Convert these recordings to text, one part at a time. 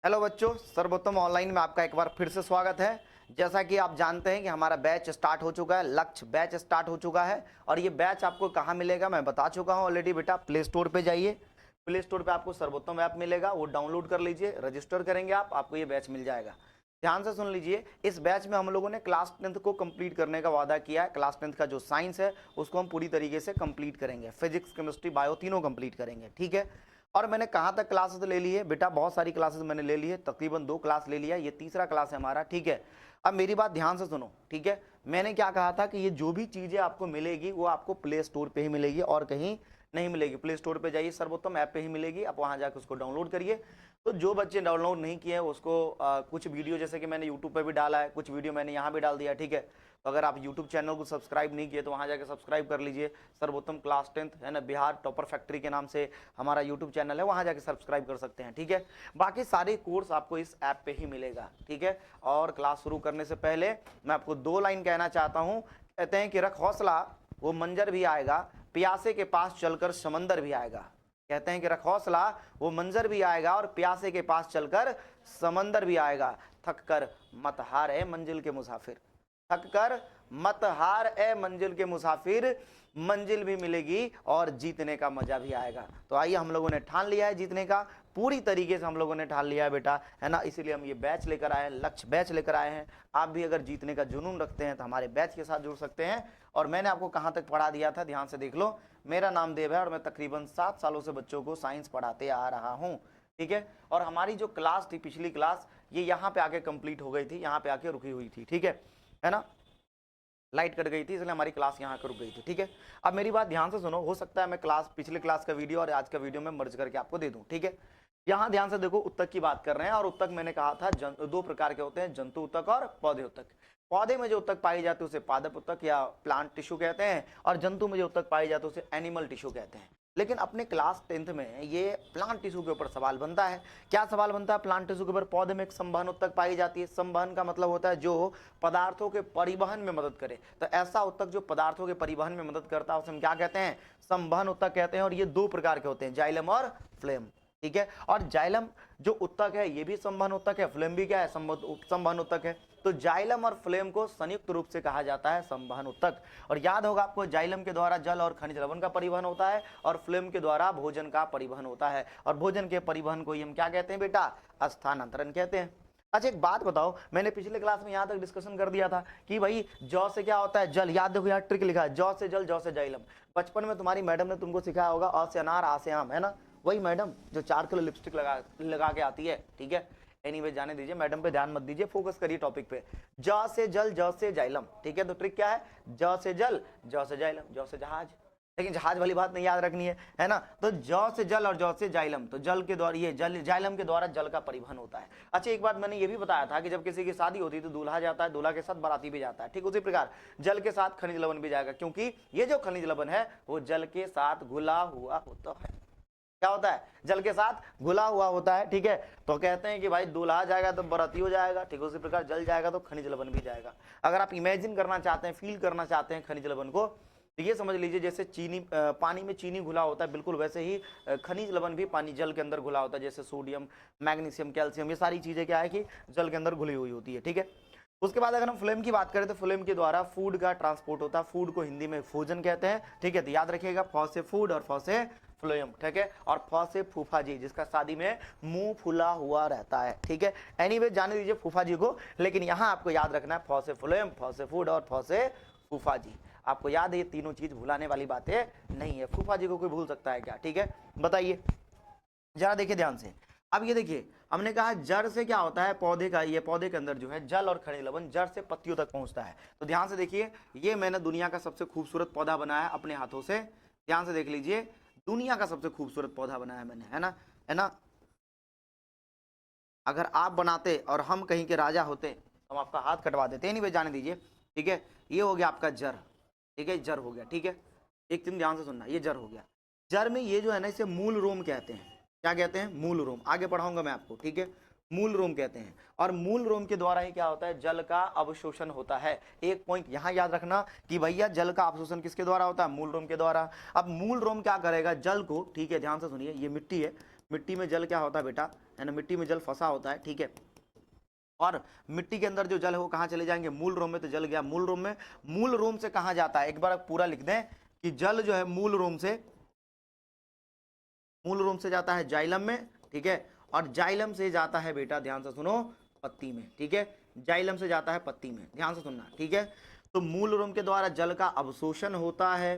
Hello बच्चों, सर्वोत्तम online में आपका एक बार फिर से स्वागत है। जैसा कि आप जानते हैं कि हमारा बैच स्टार्ट हो चुका है, लक्ष्य बैच स्टार्ट हो चुका है। और ये बैच आपको कहाँ मिलेगा मैं बता चुका हूँ ऑलरेडी। बेटा प्ले स्टोर पे जाइए, प्ले स्टोर पे आपको सर्वोत्तम ऐप मिलेगा, वो डाउनलोड कर लीजिए, रजिस्टर करेंगे आपको ये बैच मिल जाएगा। ध्यान से सुन लीजिए, इस बैच में हम लोगों ने क्लास 10th को कंप्लीट करने का वादा किया है। क्लास 10th का जो साइंस है उसको हम पूरी तरीके से कंप्लीट करेंगे, फिजिक्स केमिस्ट्री बायो तीनों कंप्लीट करेंगे, ठीक है। और मैंने कहाँ तक क्लासेस ले ली है बेटा, बहुत सारी क्लासेस मैंने ले ली है, तकरीबन 2 क्लास ले लिया, ये तीसरा क्लास है हमारा, ठीक है। अब मेरी बात ध्यान से सुनो, ठीक है। मैंने क्या कहा था कि ये जो भी चीजें आपको मिलेगी वो आपको प्ले स्टोर पे ही मिलेगी और कहीं नहीं मिलेगी। प्ले स्टोर पे जाइए, सर्वोत्तम ऐप पे ही मिलेगी, आप वहां जाकर उसको डाउनलोड करिए। तो जो बच्चे डाउनलोड नहीं किए हैं उसको कुछ वीडियो जैसे कि मैंने यूट्यूब पे भी डाला है, कुछ वीडियो मैंने यहाँ भी डाल दिया, ठीक है। तो अगर आप यूट्यूब चैनल को सब्सक्राइब नहीं किए तो वहाँ जाकर सब्सक्राइब कर लीजिए। सर्वोत्तम क्लास 10th है ना, बिहार टॉपर फैक्ट्री के नाम से हमारा यूट्यूब चैनल है, वहाँ जाकर सब्सक्राइब कर सकते हैं, ठीक है। बाकी सारे कोर्स आपको इस ऐप पे ही मिलेगा, ठीक है। और क्लास शुरू करने से पहले मैं आपको 2 लाइन कहना चाहता हूँ। कहते हैं कि रख हौसला, वो मंजर भी आएगा, प्यासे के पास चलकर समंदर भी आएगा। कहते हैं कि रख हौसला, वो मंजर भी आएगा और प्यासे के पास चलकर समंदर भी आएगा। थक कर मत हार ए मंजिल के मुसाफिर, थक कर मत हार ए मंजिल के मुसाफिर, मंजिल भी मिलेगी और जीतने का मजा भी आएगा। तो आइए, हम लोगों ने ठान लिया है जीतने का, पूरी तरीके से हम लोगों ने ठान लिया है बेटा, है ना। इसीलिए हम ये बैच लेकर आए हैं, लक्ष्य बैच लेकर आए हैं। आप भी अगर जीतने का जुनून रखते हैं तो हमारे बैच के साथ जुड़ सकते हैं। और मैंने आपको कहाँ तक पढ़ा दिया था, ध्यान से देख लो। मेरा नाम देव है और मैं तकरीबन 7 सालों से बच्चों को साइंस पढ़ाते आ रहा हूँ, ठीक है। और हमारी जो क्लास थी, पिछली क्लास, ये यहाँ पे आके कंप्लीट हो गई थी, यहाँ पे आके रुकी हुई थी, ठीक है ना। लाइट कट गई थी इसलिए हमारी क्लास यहाँ पर रुक गई थी, ठीक है। अब मेरी बात ध्यान से सुनो, हो सकता है मैं क्लास पिछले क्लास का वीडियो और आज का वीडियो में मर्ज करके आपको दे दूं, ठीक है। यहाँ ध्यान से देखो, उत्तक की बात कर रहे हैं और उत्तक मैंने कहा था 2 प्रकार के होते हैं, जंतु उत्तक और पौधे उत्तक। पौधे में जो उत्तक पाई जाती है उसे पादप उत्तक या प्लांट टिश्यू कहते हैं, और जंतु में जो उत्तक पाई जाती है उसे एनिमल टिश्यू कहते हैं। लेकिन अपने क्लास 10th में ये प्लांट टिश्यू के ऊपर सवाल बनता है। क्या सवाल बनता है प्लांट टिश्यू के ऊपर? पौधे में एक संवहन उत्तक पाई जाती है। संवहन का मतलब होता है जो पदार्थों के परिवहन में मदद करे। तो ऐसा उत्तक जो पदार्थों के परिवहन में मदद करता है उसे हम क्या कहते हैं? संवहन उत्तक कहते हैं। और ये 2 प्रकार के होते हैं, जाइलम और फ्लेम, ठीक है। और जाइलम जो उत्तक है ये भी संवहन उत्तक है, फ्लेम भी क्या है? संवहन उत्तक है। तो जाइलम और फ्लेम को संयुक्त रूप से कहा जाता है संवहन उत्तक। और याद होगा आपको, जाइलम के द्वारा जल और खनिज लवण का परिवहन होता है और फ्लेम के द्वारा भोजन का परिवहन होता है। और भोजन के परिवहन को ही हम क्या कहते हैं बेटा? स्थानांतरण कहते हैं। अच्छा एक बात बताओ, मैंने पिछले क्लास में यहाँ तक डिस्कशन कर दिया था कि भाई जौ से क्या होता है? जल। याद देखो यहाँ ट्रिक लिखा है, जौ से जल, जौ से जाइलम। बचपन में तुम्हारी मैडम ने तुमको सिखाया होगा, अ से अनार, आ से आम, है ना। वही मैडम जो 4 किलो लिपस्टिक लगा के आती है, ठीक है। एनीवे जाने दीजिए, मैडम पे ध्यान मत दीजिए, फोकस करिए टॉपिक पे। जौ से जल, जौ से जाइलम, ठीक है। तो ट्रिक क्या है? जौ से जल, जौ से जाइलम, जौ से जहाज। लेकिन जहाज वाली बात नहीं याद रखनी है ना। तो जौ से जल और जौ से जाइलम, तो जल के द्वारा, ये जल जाइलम के द्वारा जल का परिवहन होता है। अच्छा एक बात मैंने ये भी बताया था कि जब किसी की शादी होती है तो दूल्हा जाता है, दूल्हा के साथ बाराती भी जाता है, ठीक उसी प्रकार जल के साथ खनिज लवण भी जाएगा, क्योंकि ये जो खनिज लवण है वो जल के साथ घुला हुआ होता है। क्या होता है? जल के साथ घुला हुआ होता है, ठीक है। तो कहते हैं कि भाई दूल्हा जाएगा तो बराती हो जाएगा, ठीक उसी प्रकार जल जाएगा तो खनिज लवण भी जाएगा। अगर आप इमेजिन करना चाहते हैं, फील करना चाहते हैं खनिज लवण को, तो ये समझ लीजिए जैसे चीनी, पानी में चीनी घुला होता है, बिल्कुल वैसे ही खनिज लवण भी पानी जल के अंदर घुला होता है। जैसे सोडियम, मैग्नीशियम, कैल्शियम, ये सारी चीजें क्या है कि जल के अंदर घुली हुई होती है, ठीक है। उसके बाद अगर हम फ्लेम की बात करें तो फ्लेम के द्वारा फूड का ट्रांसपोर्ट होता है। फूड को हिंदी में भोजन कहते हैं, ठीक है। तो याद रखिएगा, फ से फूड और फ से फ्लेम, ठीक है। और फ से फूफा जी, जिसका शादी में मुंह फुला हुआ रहता है, ठीक है। एनीवे जाने दीजिए फूफा जी को, लेकिन यहाँ आपको याद रखना है फ से फ्लेम, फ से फूड और फ से फूफा जी। आपको याद है ये तीनों चीज भुलाने वाली बातें नहीं है। फूफा जी को कोई भूल सकता है क्या? ठीक है, बताइए जरा, देखिए ध्यान से। अब ये देखिए, हमने कहा जड़ से क्या होता है? पौधे का, ये पौधे के अंदर जो है जल और खनिज लवण जड़ से पत्तियों तक पहुंचता है। तो ध्यान से देखिए, ये मैंने दुनिया का सबसे खूबसूरत पौधा बनाया है अपने हाथों से। ध्यान से देख लीजिए, दुनिया का सबसे खूबसूरत पौधा बनाया मैंने, है ना, है ना। अगर आप बनाते और हम कहीं के राजा होते तो हम आपका हाथ कटवा देते। नहीं भाई जाने दीजिए, ठीक है। ये हो गया आपका जर, ठीक है, जर हो गया, ठीक है। एक दिन ध्यान से सुनना, ये जर हो गया। जर में ये जो है ना, इसे मूल रोम कहते हैं। क्या कहते हैं? मूल रोम। आगे पढ़ाऊंगा मैं आपको, ठीक है। मूल रोम कहते हैं। और मूल रोम के द्वारा ही क्या होता है, जल का अवशोषण होता है। एक पॉइंट यहां याद रखना कि भैया जल का अवशोषण किसके द्वारा होता है, मूल रोम के द्वारा। अब मूल रोम क्या करेगा, जल को, ठीक है ध्यान से सुनिए, ये मिट्टी है, मिट्टी में जल क्या होता है बेटा, है ना, मिट्टी में जल फंसा होता है, ठीक है। और मिट्टी के अंदर जो जल है वो कहाँ चले जाएंगे, मूल रोम में। तो जल गया मूल रोम में। मूल रोम से कहाँ जाता है, एक बार पूरा लिख दें कि जल जो है मूल रोम से जाता है जाइलम में, ठीक है। और जाइलम से जाता है बेटा, ध्यान से सुनो, पत्ती में, ठीक है। जाइलम से जाता है पत्ती में, ध्यान से सुनना, ठीक है। तो मूल रोम के द्वारा जल का अवशोषण होता है।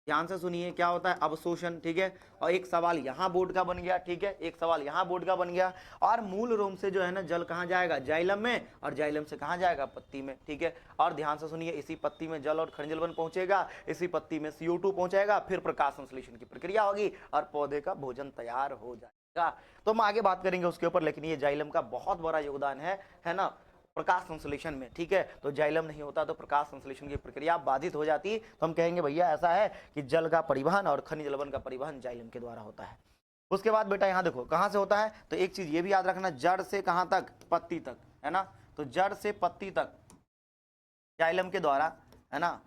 ध्यान से सुनिए क्या होता है, अवशोषण, ठीक है। और एक सवाल यहाँ बोर्ड का बन गया, ठीक है, एक सवाल यहाँ बोर्ड का बन गया। और मूल रोम से जो है ना जल कहाँ जाएगा, जाइलम में, और जाइलम से कहाँ जाएगा, पत्ती में, ठीक है। और ध्यान से सुनिए, इसी पत्ती में जल और खनिज लवण पहुंचेगा, इसी पत्ती में CO2 पहुंचेगा, फिर प्रकाश संश्लेषण की प्रक्रिया होगी और पौधे का भोजन तैयार हो जाएगा। तो हम आगे बात करेंगे उसके ऊपर, लेकिन ये जाइलम का बहुत बड़ा योगदान है ना, प्रकाश संश्लेषण में, ठीक है। तो जाइलम नहीं होता तो प्रकाश संश्लेषण की प्रक्रिया बाधित हो जाती। तो हम कहेंगे भैया ऐसा है कि जल का परिवहन और खनिज लवण का परिवहन जाइलम के द्वारा होता है। उसके बाद बेटा यहाँ देखो कहाँ से होता है, तो एक चीज ये भी याद रखना, जड़ से कहाँ तक, पत्ती तक, है ना। तो जड़ से पत्ती तक जाइलम के द्वारा, है ना,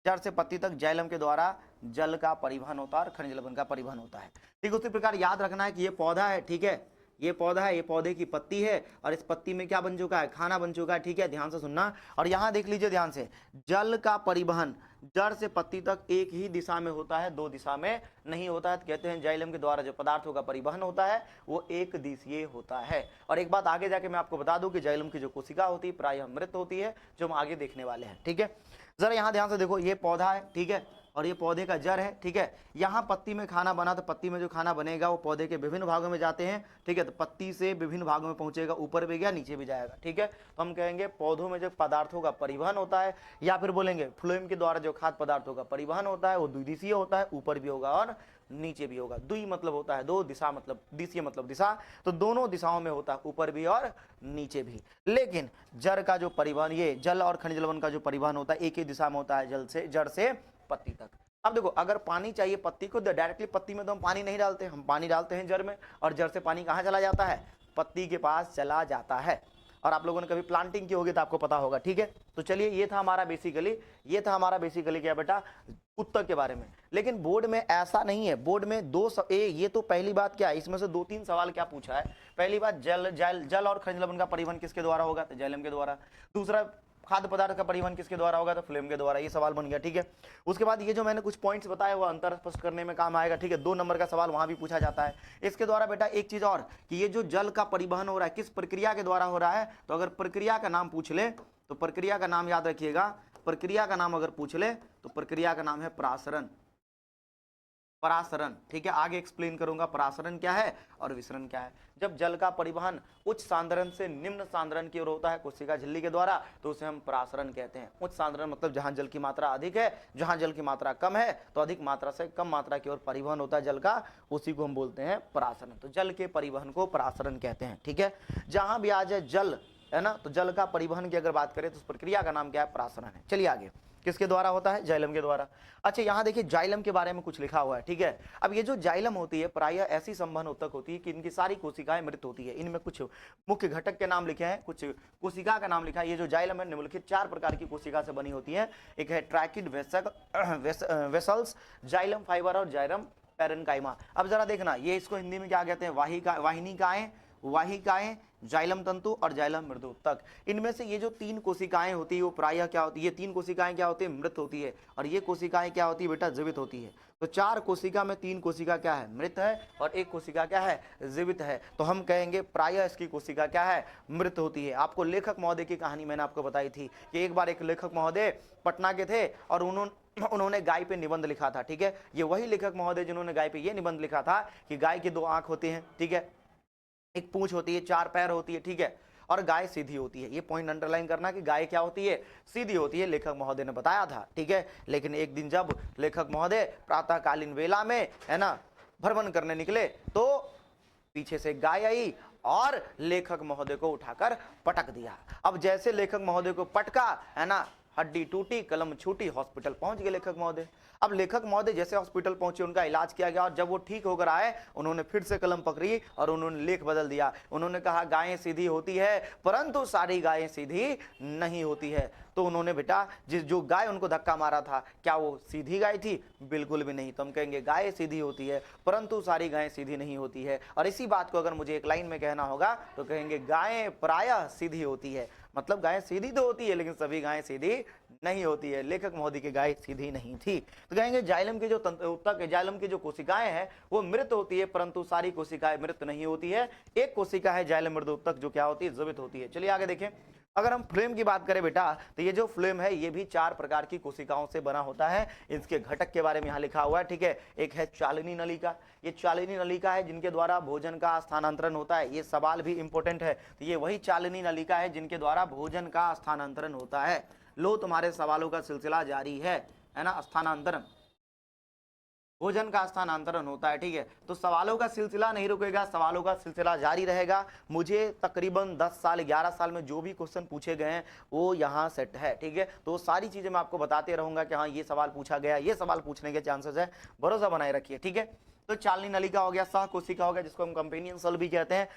जड़ से पत्ती तक जाइलम के द्वारा जल का परिवहन होता है और खनिज लवण का परिवहन होता है, ठीक। उसी प्रकार याद रखना है कि ये पौधा है, ठीक है, ये पौधा है, ये पौधे की पत्ती है, और इस पत्ती में क्या बन चुका है, खाना बन चुका है, ठीक है, ध्यान से सुनना। और यहां देख लीजिए ध्यान से, जल का परिवहन जड़ से पत्ती तक एक ही दिशा में होता है, दो दिशा में नहीं होता है। तो कहते हैं जाइलम के द्वारा जो पदार्थों का परिवहन होता है वो एक दिशीय होता है। और एक बात आगे जाके मैं आपको बता दूं कि जाइलम की जो कोशिका होती है प्रायः मृत होती है, जो हम आगे देखने वाले हैं, ठीक है। जरा यहाँ ध्यान से देखो, ये पौधा है, ठीक है, और ये पौधे का जड़ है, ठीक है। यहाँ पत्ती में खाना बना, तो पत्ती में जो खाना बनेगा वो पौधे के विभिन्न भागों में जाते हैं, ठीक है। तो पत्ती से विभिन्न भागों में पहुंचेगा, ऊपर भी गया नीचे भी जाएगा, ठीक है। तो हम कहेंगे पौधों में जो पदार्थों का परिवहन होता है, या फिर बोलेंगे फ्लोएम के द्वारा जो खाद्य पदार्थों का परिवहन होता है वो द्विदिशीय होता है, ऊपर भी होगा और नीचे भी होगा। द्वि मतलब होता है दो, दिशा मतलब, दिशीय मतलब दिशा, तो दोनों दिशाओं में होता है, ऊपर भी और नीचे भी। लेकिन जड़ का जो परिवहन, ये जल और खनिज लवण का जो परिवहन होता है एक ही दिशा में होता है, जल से, जड़ से पत्ती तक। अब देखो, अगर पानी चाहिए पत्ती को, डायरेक्टली पत्ती में तो हम पानी नहीं डालते, हम पानी डालते हैं जड़ में, और जड़ से पानी कहाँ चला जाता है, पत्ती के पास चला जाता है। और आप लोगों ने कभी प्लांटिंग की होगी तो आपको पता होगा, ठीक है। तो चलिए, ये था हमारा बेसिकली क्या बेटा, उत्तर के बारे में। लेकिन बोर्ड में ऐसा नहीं है, बोर्ड में ये तो पहली बात क्या है, इसमें से 2-3 सवाल क्या पूछा है। पहली बात, जल और खनिज लवण का परिवहन किसके द्वारा होगा, तो जाइलम के द्वारा। दूसरा, खाद्य पदार्थ का परिवहन किसके द्वारा होगा, तो फ्लेम के द्वारा। ये सवाल बन गया, ठीक है। उसके बाद ये जो मैंने कुछ पॉइंट्स बताए वो अंतर स्पष्ट करने में काम आएगा, ठीक है। 2 नंबर का सवाल वहां भी पूछा जाता है। इसके द्वारा बेटा एक चीज और, कि ये जो जल का परिवहन हो रहा है किस प्रक्रिया के द्वारा हो रहा है, तो अगर प्रक्रिया का नाम पूछ ले तो प्रक्रिया का नाम याद रखिएगा, प्रक्रिया का नाम अगर पूछ ले तो प्रक्रिया का नाम है परासरण, परासरण, ठीक है। आगे एक्सप्लेन करूंगा परासरण क्या है और विसरण क्या है। जब जल का परिवहन उच्च सांद्रण से निम्न सांद्रण की ओर होता है कोशिका झिल्ली के द्वारा, तो उसे हम परासरण कहते हैं। उच्च सांद्रण मतलब जहां जल की मात्रा अधिक है, जहां जल की मात्रा कम है, तो अधिक मात्रा से कम मात्रा की ओर परिवहन होता है जल का, उसी को हम बोलते हैं परासरण। तो जल के परिवहन को परासरण कहते हैं, ठीक है। जहां भी आ जाए जल, है ना, तो जल का परिवहन की अगर बात करें तो उस प्रक्रिया का नाम क्या है, परासरण है। चलिए आगे, किसके द्वारा होता है, जाइलम के द्वारा। अच्छा, यहाँ देखिए जाइलम के बारे में कुछ लिखा हुआ है, ठीक है। अब ये जो जाइलम होती है प्रायः ऐसी संवहन उत्तक होती है कि इनकी सारी कोशिकाएं मृत होती है। इनमें कुछ मुख्य घटक के नाम लिखे हैं, कुछ कोशिका का नाम लिखा है। ये जो जाइलम है निम्नलिखित 4 प्रकार की कोशिका से बनी होती है। एक है ट्रैकिड वेसल्स, जाइलम फाइबर और जाइलम पैरेन्काइमा। अब जरा देखना, ये इसको हिंदी में क्या कहते हैं, वाहिकाएं, जाइलम तंतु और जाइलम मृदुतक। इनमें से ये जो 3 कोशिकाएं होती है वो प्रायः क्या होती है, ये 3 कोशिकाएं क्या होती है, मृत होती है, और ये कोशिकाएं क्या होती है बेटा, जीवित होती है। तो 4 कोशिका में 3 कोशिका क्या है, मृत है, और 1 कोशिका क्या है, जीवित है। तो हम कहेंगे प्रायः इसकी कोशिका क्या है, मृत होती है। आपको लेखक महोदय की कहानी मैंने आपको बताई थी कि एक बार एक लेखक महोदय पटना के थे और उन्होंने गाय पे निबंध लिखा था, ठीक है। ये वही लेखक महोदय जिन्होंने गाय पे ये निबंध लिखा था कि गाय की 2 आंख होती हैं, ठीक है, एक पूंछ होती है, 4 पैर होती है, ठीक है, और गाय सीधी होती है। ये पॉइंट अंडरलाइन करना कि गाय क्या होती है, सीधी होती है, लेखक महोदय ने बताया था, ठीक है। लेकिन एक दिन जब लेखक महोदय प्रातःकालीन वेला में, है ना, भ्रमण करने निकले तो पीछे से गाय आई और लेखक महोदय को उठाकर पटक दिया। अब जैसे लेखक महोदय को पटका, है ना, हड्डी टूटी, कलम छूटी, हॉस्पिटल पहुंच गए लेखक महोदय। अब लेखक महोदय जैसे हॉस्पिटल पहुंचे, उनका इलाज किया गया और जब वो ठीक होकर आए, उन्होंने फिर से कलम पकड़ी और उन्होंने लेख बदल दिया। उन्होंने कहा गायें सीधी होती है परंतु सारी गायें सीधी नहीं होती है। तो उन्होंने बेटा जिस जो गाय उनको धक्का मारा था, क्या वो सीधी गाय थी? बिल्कुल भी नहीं। तो हम कहेंगे गाय सीधी होती है परंतु सारी गायें सीधी नहीं होती है। और इसी बात को अगर मुझे एक लाइन में कहना होगा तो कहेंगे गायें प्रायः सीधी होती है। मतलब गाय सीधी तो होती है लेकिन सभी गायें सीधी नहीं होती है। लेखक महोदय की गाय सीधी नहीं थी। तो कहेंगे जाइलम की जो उत्तक जाइलम की जो कोशिकाएं हैं वो मृत होती है परंतु सारी कोशिकाएं मृत नहीं होती है। एक कोशिका है जाइलम मृद उत्तक जो क्या होती है? जीवित होती है। चलिए आगे देखें। अगर हम फ्लेम की बात करें बेटा, तो ये जो फ्लेम है ये भी 4 प्रकार की कोशिकाओं से बना होता है। इसके घटक के बारे में यहाँ लिखा हुआ है, ठीक है। एक है चालिनी नलिका, ये चालिनी नलिका है जिनके द्वारा भोजन का स्थानांतरण होता है। ये सवाल भी इंपॉर्टेंट है। तो ये वही चालिनी नलिका है जिनके द्वारा भोजन का स्थानांतरण होता है। लो तुम्हारे सवालों का सिलसिला जारी है ना। स्थानांतरण, भोजन का स्थानांतरण होता है, ठीक है। तो सवालों का सिलसिला नहीं रुकेगा, सवालों का सिलसिला जारी रहेगा। मुझे तकरीबन 10 साल 11 साल में जो भी क्वेश्चन पूछे गए हैं वो यहाँ सेट है, ठीक है। तो सारी चीजें मैं आपको बताते रहूंगा कि हाँ ये सवाल पूछा गया, ये सवाल पूछने के चांसेस है, भरोसा बनाए रखिए, ठीक है। तो चालनी नलिका हो गया, सह कोशिका हो गया जिसको हम कंपेनियन सेल भी कहते हैं।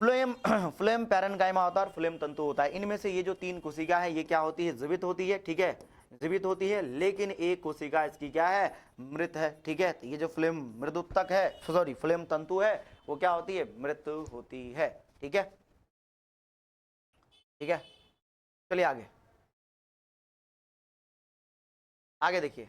फ्लेम फ्लेम पैरेन्काइमा होता है और फ्लेम तंतु होता है। इनमें से ये जो 3 कोशिका है ये क्या होती है? जीवित होती है, ठीक है, जीवित होती है। लेकिन एक कोशिका इसकी क्या है? मृत है, ठीक है। तो ये जो फ्लेम मृदुत्तक है, सॉरी फ्लेम तंतु है, वो क्या होती है? मृत होती है, ठीक है, ठीक है। चलिए आगे, आगे देखिए,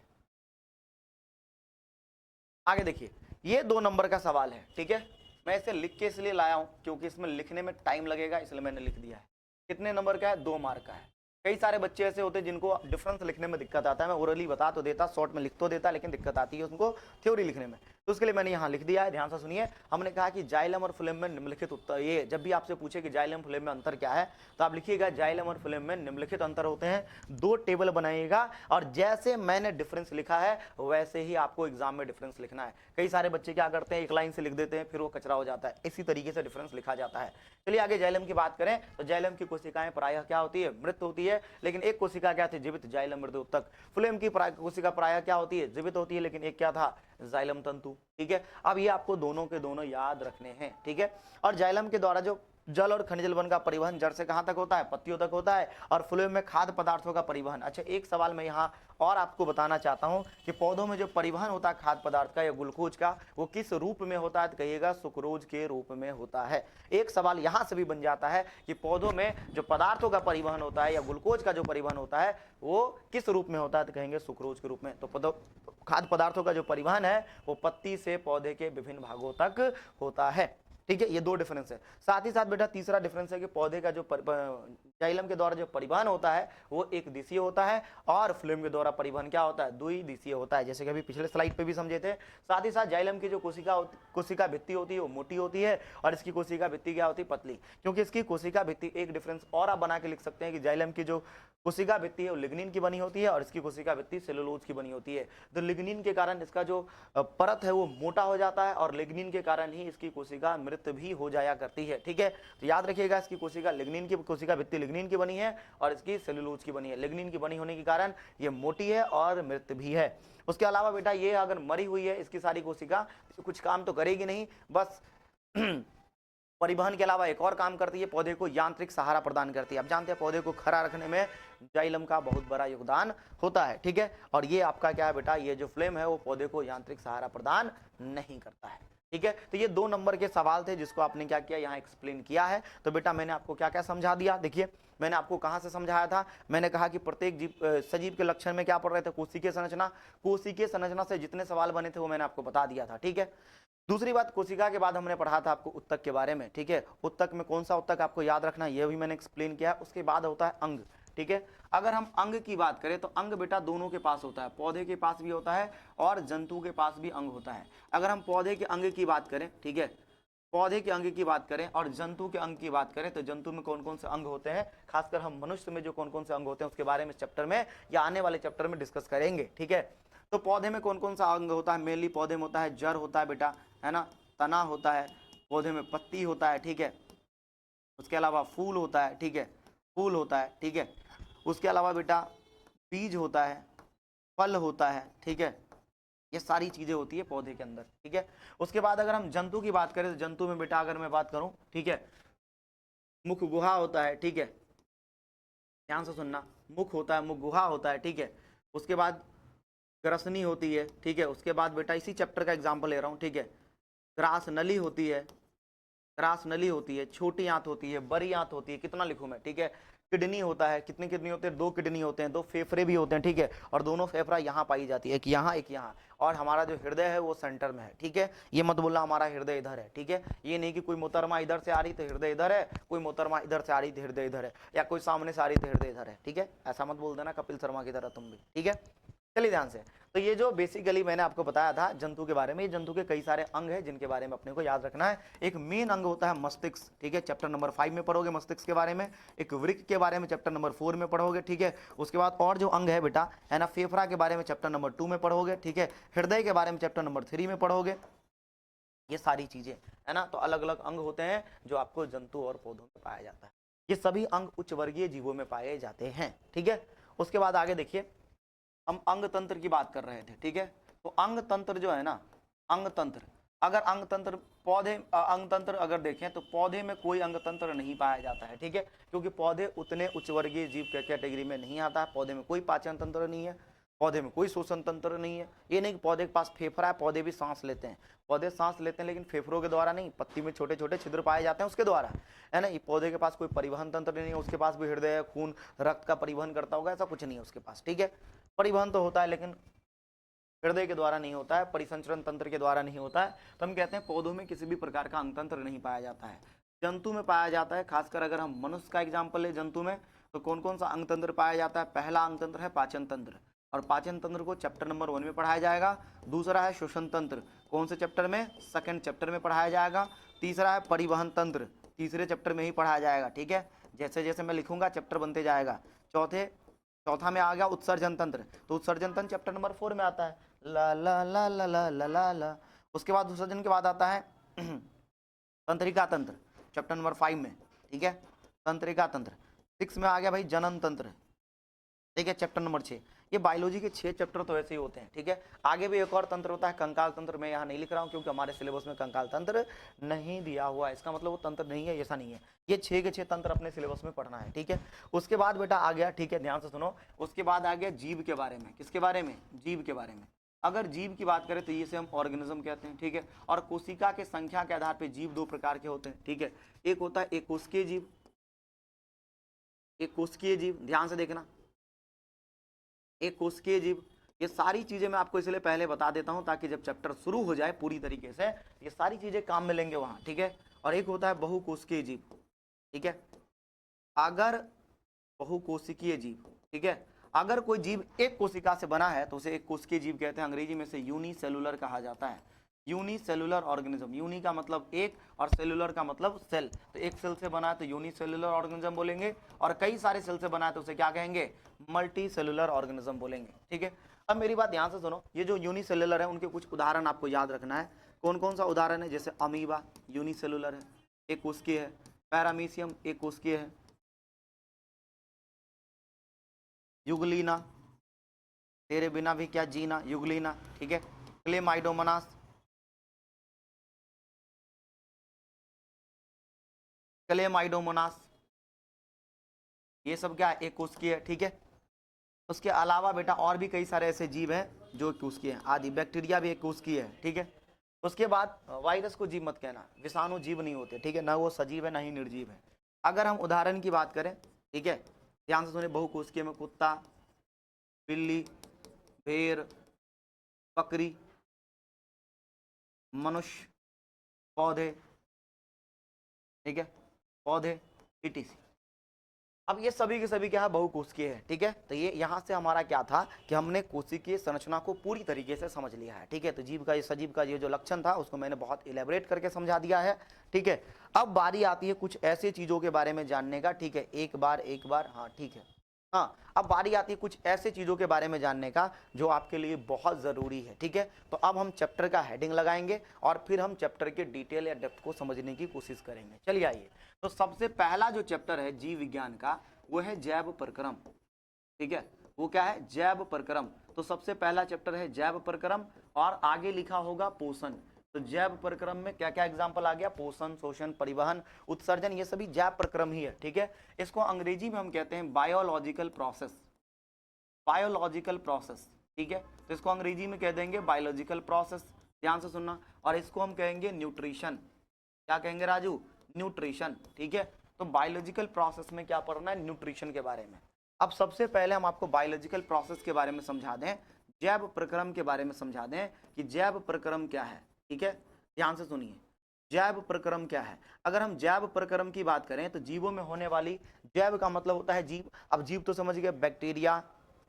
आगे देखिए। ये 2 नंबर का सवाल है, ठीक है। मैं इसे लिख के इसलिए लाया हूं क्योंकि इसमें लिखने में टाइम लगेगा, इसलिए मैंने लिख दिया है। कितने नंबर का है? 2 मार्क का है। कई सारे बच्चे ऐसे होते हैं जिनको डिफरेंस लिखने में दिक्कत आता है। मैं ओरली बता तो देता, शॉर्ट में लिख तो देता, लेकिन दिक्कत आती है उनको थ्योरी लिखने में। तो उसके लिए मैंने यहाँ लिख दिया है, ध्यान से सुनिए। हमने कहा कि जाइलम और फ्लेम में निम्नलिखित उत्तर, ये जब भी आपसे पूछे कि जाइलम फ्लेम में अंतर क्या है तो आप लिखिएगा जाइलम और फ्लेम में निम्नलिखित अंतर होते हैं। 2 टेबल बनाइएगा और जैसे मैंने डिफरेंस लिखा है वैसे ही आपको एग्जाम में डिफरेंस लिखना है। कई सारे बच्चे क्या करते हैं, एक लाइन से लिख देते हैं फिर वो कचरा हो जाता है। इसी तरीके से डिफरेंस लिखा जाता है। चलिए आगे जाइलम की बात करें तो जाइलम की कोशिकाएं प्रायः क्या होती है? मृत होती है। लेकिन एक कोशिका क्या थी? जीवित, जाइलम मृद उत्तक। फ्लेम की कोशिका प्रायः क्या होती है? जीवित होती है, लेकिन एक क्या था? जाइलम तंतु, ठीक है। अब ये आपको दोनों के दोनों याद रखने हैं, ठीक है। और जाइलम के द्वारा जो जल और खनिज लवण का परिवहन जड़ से कहां तक होता है? पत्तियों तक होता है। और फ्लोएम में खाद्य पदार्थों का परिवहन। अच्छा, एक सवाल मैं यहाँ और आपको बताना चाहता हूं कि पौधों में जो परिवहन होता है खाद्य पदार्थ का या ग्लूकोज का, वो किस रूप में होता है? तो कहिएगा सुक्रोज के रूप में होता है। एक सवाल यहां से भी बन जाता है कि पौधों में जो पदार्थों का परिवहन होता है या ग्लूकोज का जो परिवहन होता है वो किस रूप में होता है? तो कहेंगे सुक्रोज के रूप में। तो खाद्य पदार्थों का जो परिवहन है वो पत्ती से पौधे के विभिन्न भागों तक होता है, ठीक है। ये 2 डिफरेंस है। साथ ही साथ बेटा तीसरा डिफरेंस है कि पौधे का जो जाइलम के द्वारा जो परिवहन होता है वो एक दिशीय होता है और फ्लेम के द्वारा परिवहन क्या होता है? द्विदिशीय होता है, जैसे कि अभी पिछले स्लाइड पे भी समझे थे। साथ ही साथ जाइलम की जो कोशिका भित्ति होती है वो मोटी होती है और इसकी कोशिका भित्ति क्या होती है? पतली। क्योंकि इसकी कोशिका भित्ति, एक डिफरेंस और आप बना के लिख सकते हैं कि जाइलम की जो कोशिका भित्ति है वो लिग्निन की बनी होती है और इसकी कोशिका भित्ति सेलुलोज की बनी होती है। तो लिग्निन के कारण इसका जो परत है वो मोटा हो जाता है और लिग्निन के कारण ही इसकी कोशिका मृत भी हो जाया करती है, ठीक है। तो याद रखिएगा, इसकी कोशिका लिग्निन की कोशिका भित्ति लिग्निन की बनी है और इसकी सेलुलोज की बनी है। लिग्निन की बनी होने के कारण ये मोटी है और मृत भी है। उसके अलावा बेटा ये अगर मरी हुई है इसकी सारी कोशिका, कुछ काम तो करेगी नहीं, बस परिवहन के अलावा एक और काम करती है, पौधे को यांत्रिक सहारा प्रदान करती है। आप जानते हैं पौधे को खड़ा रखने में जाइलम का बहुत बड़ा योगदान होता है, ठीक है। और ये आपका क्या है बेटा? ये जो फ्लेम है वो पौधे को यांत्रिक सहारा प्रदान नहीं करता है, ठीक है। तो ये 2 नंबर के सवाल थे जिसको आपने क्या किया? यहाँ एक्सप्लेन किया है। तो बेटा मैंने आपको क्या क्या समझा दिया? देखिए मैंने आपको कहाँ से समझाया था? मैंने कहा कि प्रत्येक सजीव के लक्षण में क्या पढ़ रहे थे? कोशिकीय संरचना। कोशिकीय संरचना से जितने सवाल बने थे वो मैंने आपको बता दिया था, ठीक है। दूसरी बात, कोशिका के बाद हमने पढ़ा था आपको उत्तक के बारे में, ठीक है। उत्तक में कौन सा उत्तक आपको याद रखना है ये भी मैंने एक्सप्लेन किया। उसके बाद होता है अंग, ठीक है। अगर हम अंग की बात करें तो अंग बेटा दोनों के पास होता है, पौधे के पास भी होता है और जंतु के पास भी अंग होता है। अगर हम पौधे के अंग की बात करें, ठीक है, पौधे के अंग की बात करें और जंतु के अंग की बात करें तो जंतु में कौन कौन से अंग होते हैं, खासकर हम मनुष्य में जो कौन कौन से अंग होते हैं उसके बारे में चैप्टर में या आने वाले चैप्टर में डिस्कस करेंगे, ठीक है। तो पौधे में कौन कौन सा अंग होता है? मेनली पौधे में होता है जड़ होता है बेटा, है ना, तना होता है, पौधे में पत्ती होता है, ठीक है। उसके अलावा फूल होता है, ठीक है, फूल होता है, ठीक है। उसके अलावा बेटा बीज होता है, फल होता है, ठीक है, ये सारी चीजें होती है पौधे के अंदर, ठीक है। उसके बाद अगर हम जंतु की बात करें तो जंतु में बेटा अगर मैं बात करूं, ठीक है, मुख गुहा होता है, ठीक है, ध्यान से सुनना, मुख होता है, मुख गुहा होता है, ठीक है। उसके बाद ग्रसनी होती है, ठीक है। उसके बाद बेटा इसी चैप्टर का एग्जाम्पल ले रहा हूँ, ठीक है, ग्रास नली होती है, ग्रास नली होती है, छोटी आंत होती है, बड़ी आंत होती है, कितना लिखूं मैं, ठीक है। किडनी होता है, कितनी किडनी होते हैं, 2 किडनी होते हैं, 2 फेफड़े भी होते हैं, ठीक है, और दोनों फेफड़ा यहाँ पाई जाती है, एक यहाँ एक यहाँ, और हमारा जो हृदय है वो सेंटर में है, ठीक है। ये मत बोलना हमारा हृदय इधर है, ठीक है, ये नहीं कि कोई मोहतरमा इधर से आ रही तो हृदय इधर है, कोई मोहतरमा इधर से आ रही तो हृदय इधर है, या कोई सामने से आ रही तो हृदय इधर है, ठीक है, ऐसा मत बोल देना कपिल शर्मा की तरह तुम भी, ठीक है। चलिए ध्यान से, तो ये जो बेसिकली मैंने आपको बताया था जंतु के बारे में, ये जंतु के कई सारे अंग हैं जिनके बारे में अपने को याद रखना है। एक मेन अंग होता है मस्तिष्क, ठीक है, चैप्टर नंबर 5 में पढ़ोगे मस्तिष्क के बारे में। एक वृक्क के बारे में चैप्टर नंबर 4 में पढ़ोगे, ठीक है। उसके बाद और जो अंग है बेटा है ना, फेफड़ा के बारे में चैप्टर नंबर 2 में पढ़ोगे, ठीक है। हृदय के बारे में चैप्टर नंबर 3 में पढ़ोगे। ये सारी चीजें है ना, तो अलग अलग अंग होते हैं जो आपको जंतु और पौधों में पाया जाता है। ये सभी अंग उच्च वर्गीय जीवों में पाए जाते हैं, ठीक है। उसके बाद आगे देखिए, हम अंग तंत्र की बात कर रहे थे, ठीक है। तो अंग तंत्र जो है ना, अंग तंत्र, अगर अंग तंत्र पौधे अंग तंत्र अगर देखें तो पौधे में कोई अंग तंत्र नहीं पाया जाता है, ठीक है, क्योंकि पौधे उतने उच्च वर्गीय जीव के कैटेगरी में नहीं आता है। पौधे में कोई पाचन तंत्र नहीं है, पौधे में कोई शोषण तंत्र नहीं है। ये नहीं कि पौधे के पास फेफड़ा है, पौधे भी सांस लेते हैं, पौधे सांस लेते हैं लेकिन फेफड़ों के द्वारा नहीं, पत्ती में छोटे छोटे छिद्र पाए जाते हैं उसके द्वारा, है ना। ये पौधे के पास कोई परिवहन तंत्र नहीं है, उसके पास भी हृदय है, खून रक्त का परिवहन करता होगा, ऐसा कुछ नहीं है उसके पास, ठीक है। परिवहन तो होता है लेकिन हृदय के द्वारा नहीं होता है, परिसंचरण तंत्र के द्वारा नहीं होता है। तो हम कहते हैं पौधों में किसी भी प्रकार का अंग तंत्र नहीं पाया जाता है। जंतु में पाया जाता है, खासकर अगर हम मनुष्य का एग्जाम्पल ले जंतु में, तो कौन कौन सा अंग तंत्र पाया जाता है। पहला अंग तंत्र है पाचन तंत्र, और पाचन तंत्र को चैप्टर नंबर 1 में पढ़ाया जाएगा। दूसरा है श्वसन तंत्र, कौन से चैप्टर में, सेकंड चैप्टर में पढ़ाया जाएगा। तीसरा है परिवहन तंत्र, तीसरे चैप्टर में ही पढ़ाया जाएगा, ठीक है। जैसे जैसे मैं लिखूंगा चैप्टर बनते जाएगा। चौथा में आ गया उत्सर्जन तंत्र, तो उत्सर्जन तंत्र चैप्टर नंबर 4 में आता है, ला ला ला ला ला ला ला ला। उसके बाद उत्सर्जन के बाद आता है तंत्रिका तंत्र, चैप्टर नंबर 5 में, ठीक है, तंत्रिका तंत्र। 6 में आ गया भाई जनन तंत्र, ठीक है, चैप्टर नंबर 6। ये बायोलॉजी के 6 चैप्टर तो ऐसे ही होते हैं, ठीक है। आगे भी एक और तंत्र होता है कंकाल तंत्र, मैं यहाँ नहीं लिख रहा हूँ क्योंकि हमारे सिलेबस में कंकाल तंत्र नहीं दिया हुआ है, इसका मतलब वो तंत्र नहीं है, ऐसा नहीं है। ये 6 के 6 तंत्र अपने सिलेबस में पढ़ना है, ठीक है। उसके बाद बेटा आ गया, ठीक है, ध्यान से सुनो, उसके बाद आ गया जीव के बारे में। किसके बारे में, जीव के बारे में। अगर जीव की बात करें तो ये से हम ऑर्गेनिज्म कहते हैं, ठीक है। और कोशिका के संख्या के आधार पर जीव 2 प्रकार के होते हैं, ठीक है। एक होता है एक कोशिकीय जीव, एक कोशिकीय जीव, ध्यान से देखना, एक कोशिकीय जीव। ये सारी चीजें मैं आपको इसलिए पहले बता देता हूं ताकि जब चैप्टर शुरू हो जाए पूरी तरीके से ये सारी चीजें काम में लेंगे वहां, ठीक है। और एक होता है बहुकोशिकीय जीव, ठीक है। अगर बहुकोशिकीय जीव, ठीक है, अगर कोई जीव एक कोशिका से बना है तो उसे एक कोशिकीय जीव कहते हैं। अंग्रेजी में से यूनिसेलुलर कहा जाता है, यूनिसेलुलर ऑर्गेनिज्म। यूनि का मतलब एक और सेलुलर का मतलब सेल, तो एक सेल से बना है तो यूनिसेलुलर ऑर्गेनिज्म बोलेंगे, और कई सारे सेल से बना है तो उसे क्या कहेंगे, मल्टी सेलुलर ऑर्गेनिज्म बोलेंगे, ठीक है। अब मेरी बात ध्यान से सुनो, ये जो यूनिसेलुलर है उनके कुछ उदाहरण आपको याद रखना है। कौन कौन सा उदाहरण है, जैसे अमीबा यूनिसेलुलर है, एक कोशिकीय है। पैरामीशियम एक कोशिकीय है। युगलीना, तेरे बिना भी क्या जीना, युगलीना, ठीक है। क्लेमाइडोमोनास, क्लेमाइडोमोनास, ये सब क्या एक कोशिकीय है, ठीक है। उसके अलावा बेटा और भी कई सारे ऐसे जीव हैं जो कोशिकीय हैं, आदि बैक्टीरिया भी एक कोशिकीय है, ठीक है। उसके बाद वायरस को जीव मत कहना, विषाणु जीव नहीं होते, ठीक है, ना वो सजीव है ना ही निर्जीव है। अगर हम उदाहरण की बात करें, ठीक है, ध्यान से सुनिए, बहुकोशिकीय में कुत्ता, बिल्ली, भेड़, बकरी, मनुष्य, पौधे, ठीक है, पौधे, इटीसी। अब ये सभी के सभी क्या है, बहुकोशिकीय है, ठीक है। तो ये यहाँ से हमारा क्या था कि हमने कोशिकीय संरचना को पूरी तरीके से समझ लिया है, ठीक है। तो जीव का ये सजीव का ये जो लक्षण था उसको मैंने बहुत इलेबोरेट करके समझा दिया है, ठीक है। अब बारी आती है कुछ ऐसे चीजों के बारे में जानने का, ठीक है, एक बार हाँ ठीक है, हाँ। अब बारी आती है कुछ ऐसे चीजों के बारे में जानने का जो आपके लिए बहुत जरूरी है, ठीक है। तो अब हम चैप्टर का हेडिंग लगाएंगे और फिर हम चैप्टर के डिटेल या डेप्थ को समझने की कोशिश करेंगे। चलिए आइए, तो सबसे पहला जो चैप्टर है जीव विज्ञान का वो है जैव प्रक्रम, ठीक है, वो क्या है, जैव प्रक्रम। तो सबसे पहला चैप्टर है जैव प्रक्रम, और आगे लिखा होगा पोषण। तो जैव प्रक्रम में क्या क्या एग्जाम्पल आ गया, पोषण, शोषण, परिवहन, उत्सर्जन, ये सभी जैव प्रक्रम ही है। ठीक है, इसको अंग्रेजी में हम कहते हैं बायोलॉजिकल प्रोसेस, बायोलॉजिकल प्रोसेस। ठीक है, तो इसको अंग्रेजी में कह देंगे बायोलॉजिकल प्रोसेस, ध्यान से सुनना। और इसको हम कहेंगे न्यूट्रिशन, क्या कहेंगे राजू, न्यूट्रिशन। ठीक है, तो बायोलॉजिकल प्रोसेस में क्या पढ़ना है, न्यूट्रिशन के बारे में। अब सबसे पहले हम आपको बायोलॉजिकल प्रोसेस के बारे में समझा दें, जैव प्रक्रम के बारे में समझा दें कि जैव प्रक्रम क्या है। ठीक है, ध्यान से सुनिए, जैव प्रक्रम क्या है। अगर हम जैव प्रक्रम की बात करें तो जीवों में होने वाली, जैव का मतलब होता है जीव। अब जीव तो समझ गए, बैक्टीरिया,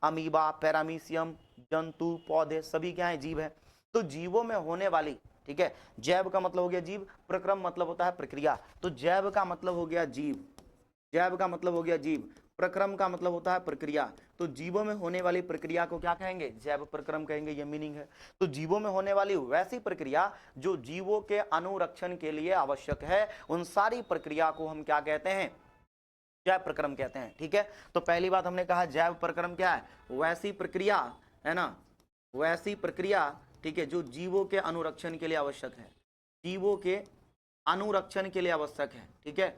अमीबा, पैरामीशियम, जंतु, पौधे, सभी क्या है, जीव है। तो जीवों में होने वाली, ठीक है, जैव का मतलब हो गया जीव, प्रक्रम मतलब होता है प्रक्रिया। तो जैव का मतलब हो गया जीव, जैव का मतलब हो गया जीव, प्रक्रम का मतलब होता है प्रक्रिया। तो जीवों में होने वाली प्रक्रिया को क्या कहेंगे, जैव प्रक्रम कहेंगे, ये मीनिंग है। तो जीवों में होने वाली वैसी प्रक्रिया जो जीवों के अनुरक्षण के लिए आवश्यक है, उन सारी प्रक्रिया को हम क्या कहते हैं, जैव प्रक्रम कहते हैं। ठीक है, तो पहली बात हमने कहा जैव प्रक्रम क्या है, वैसी प्रक्रिया, है ना, वैसी प्रक्रिया, ठीक है, जो जीवों के अनुरक्षण के लिए आवश्यक है, जीवों के अनुरक्षण के लिए आवश्यक है। ठीक है,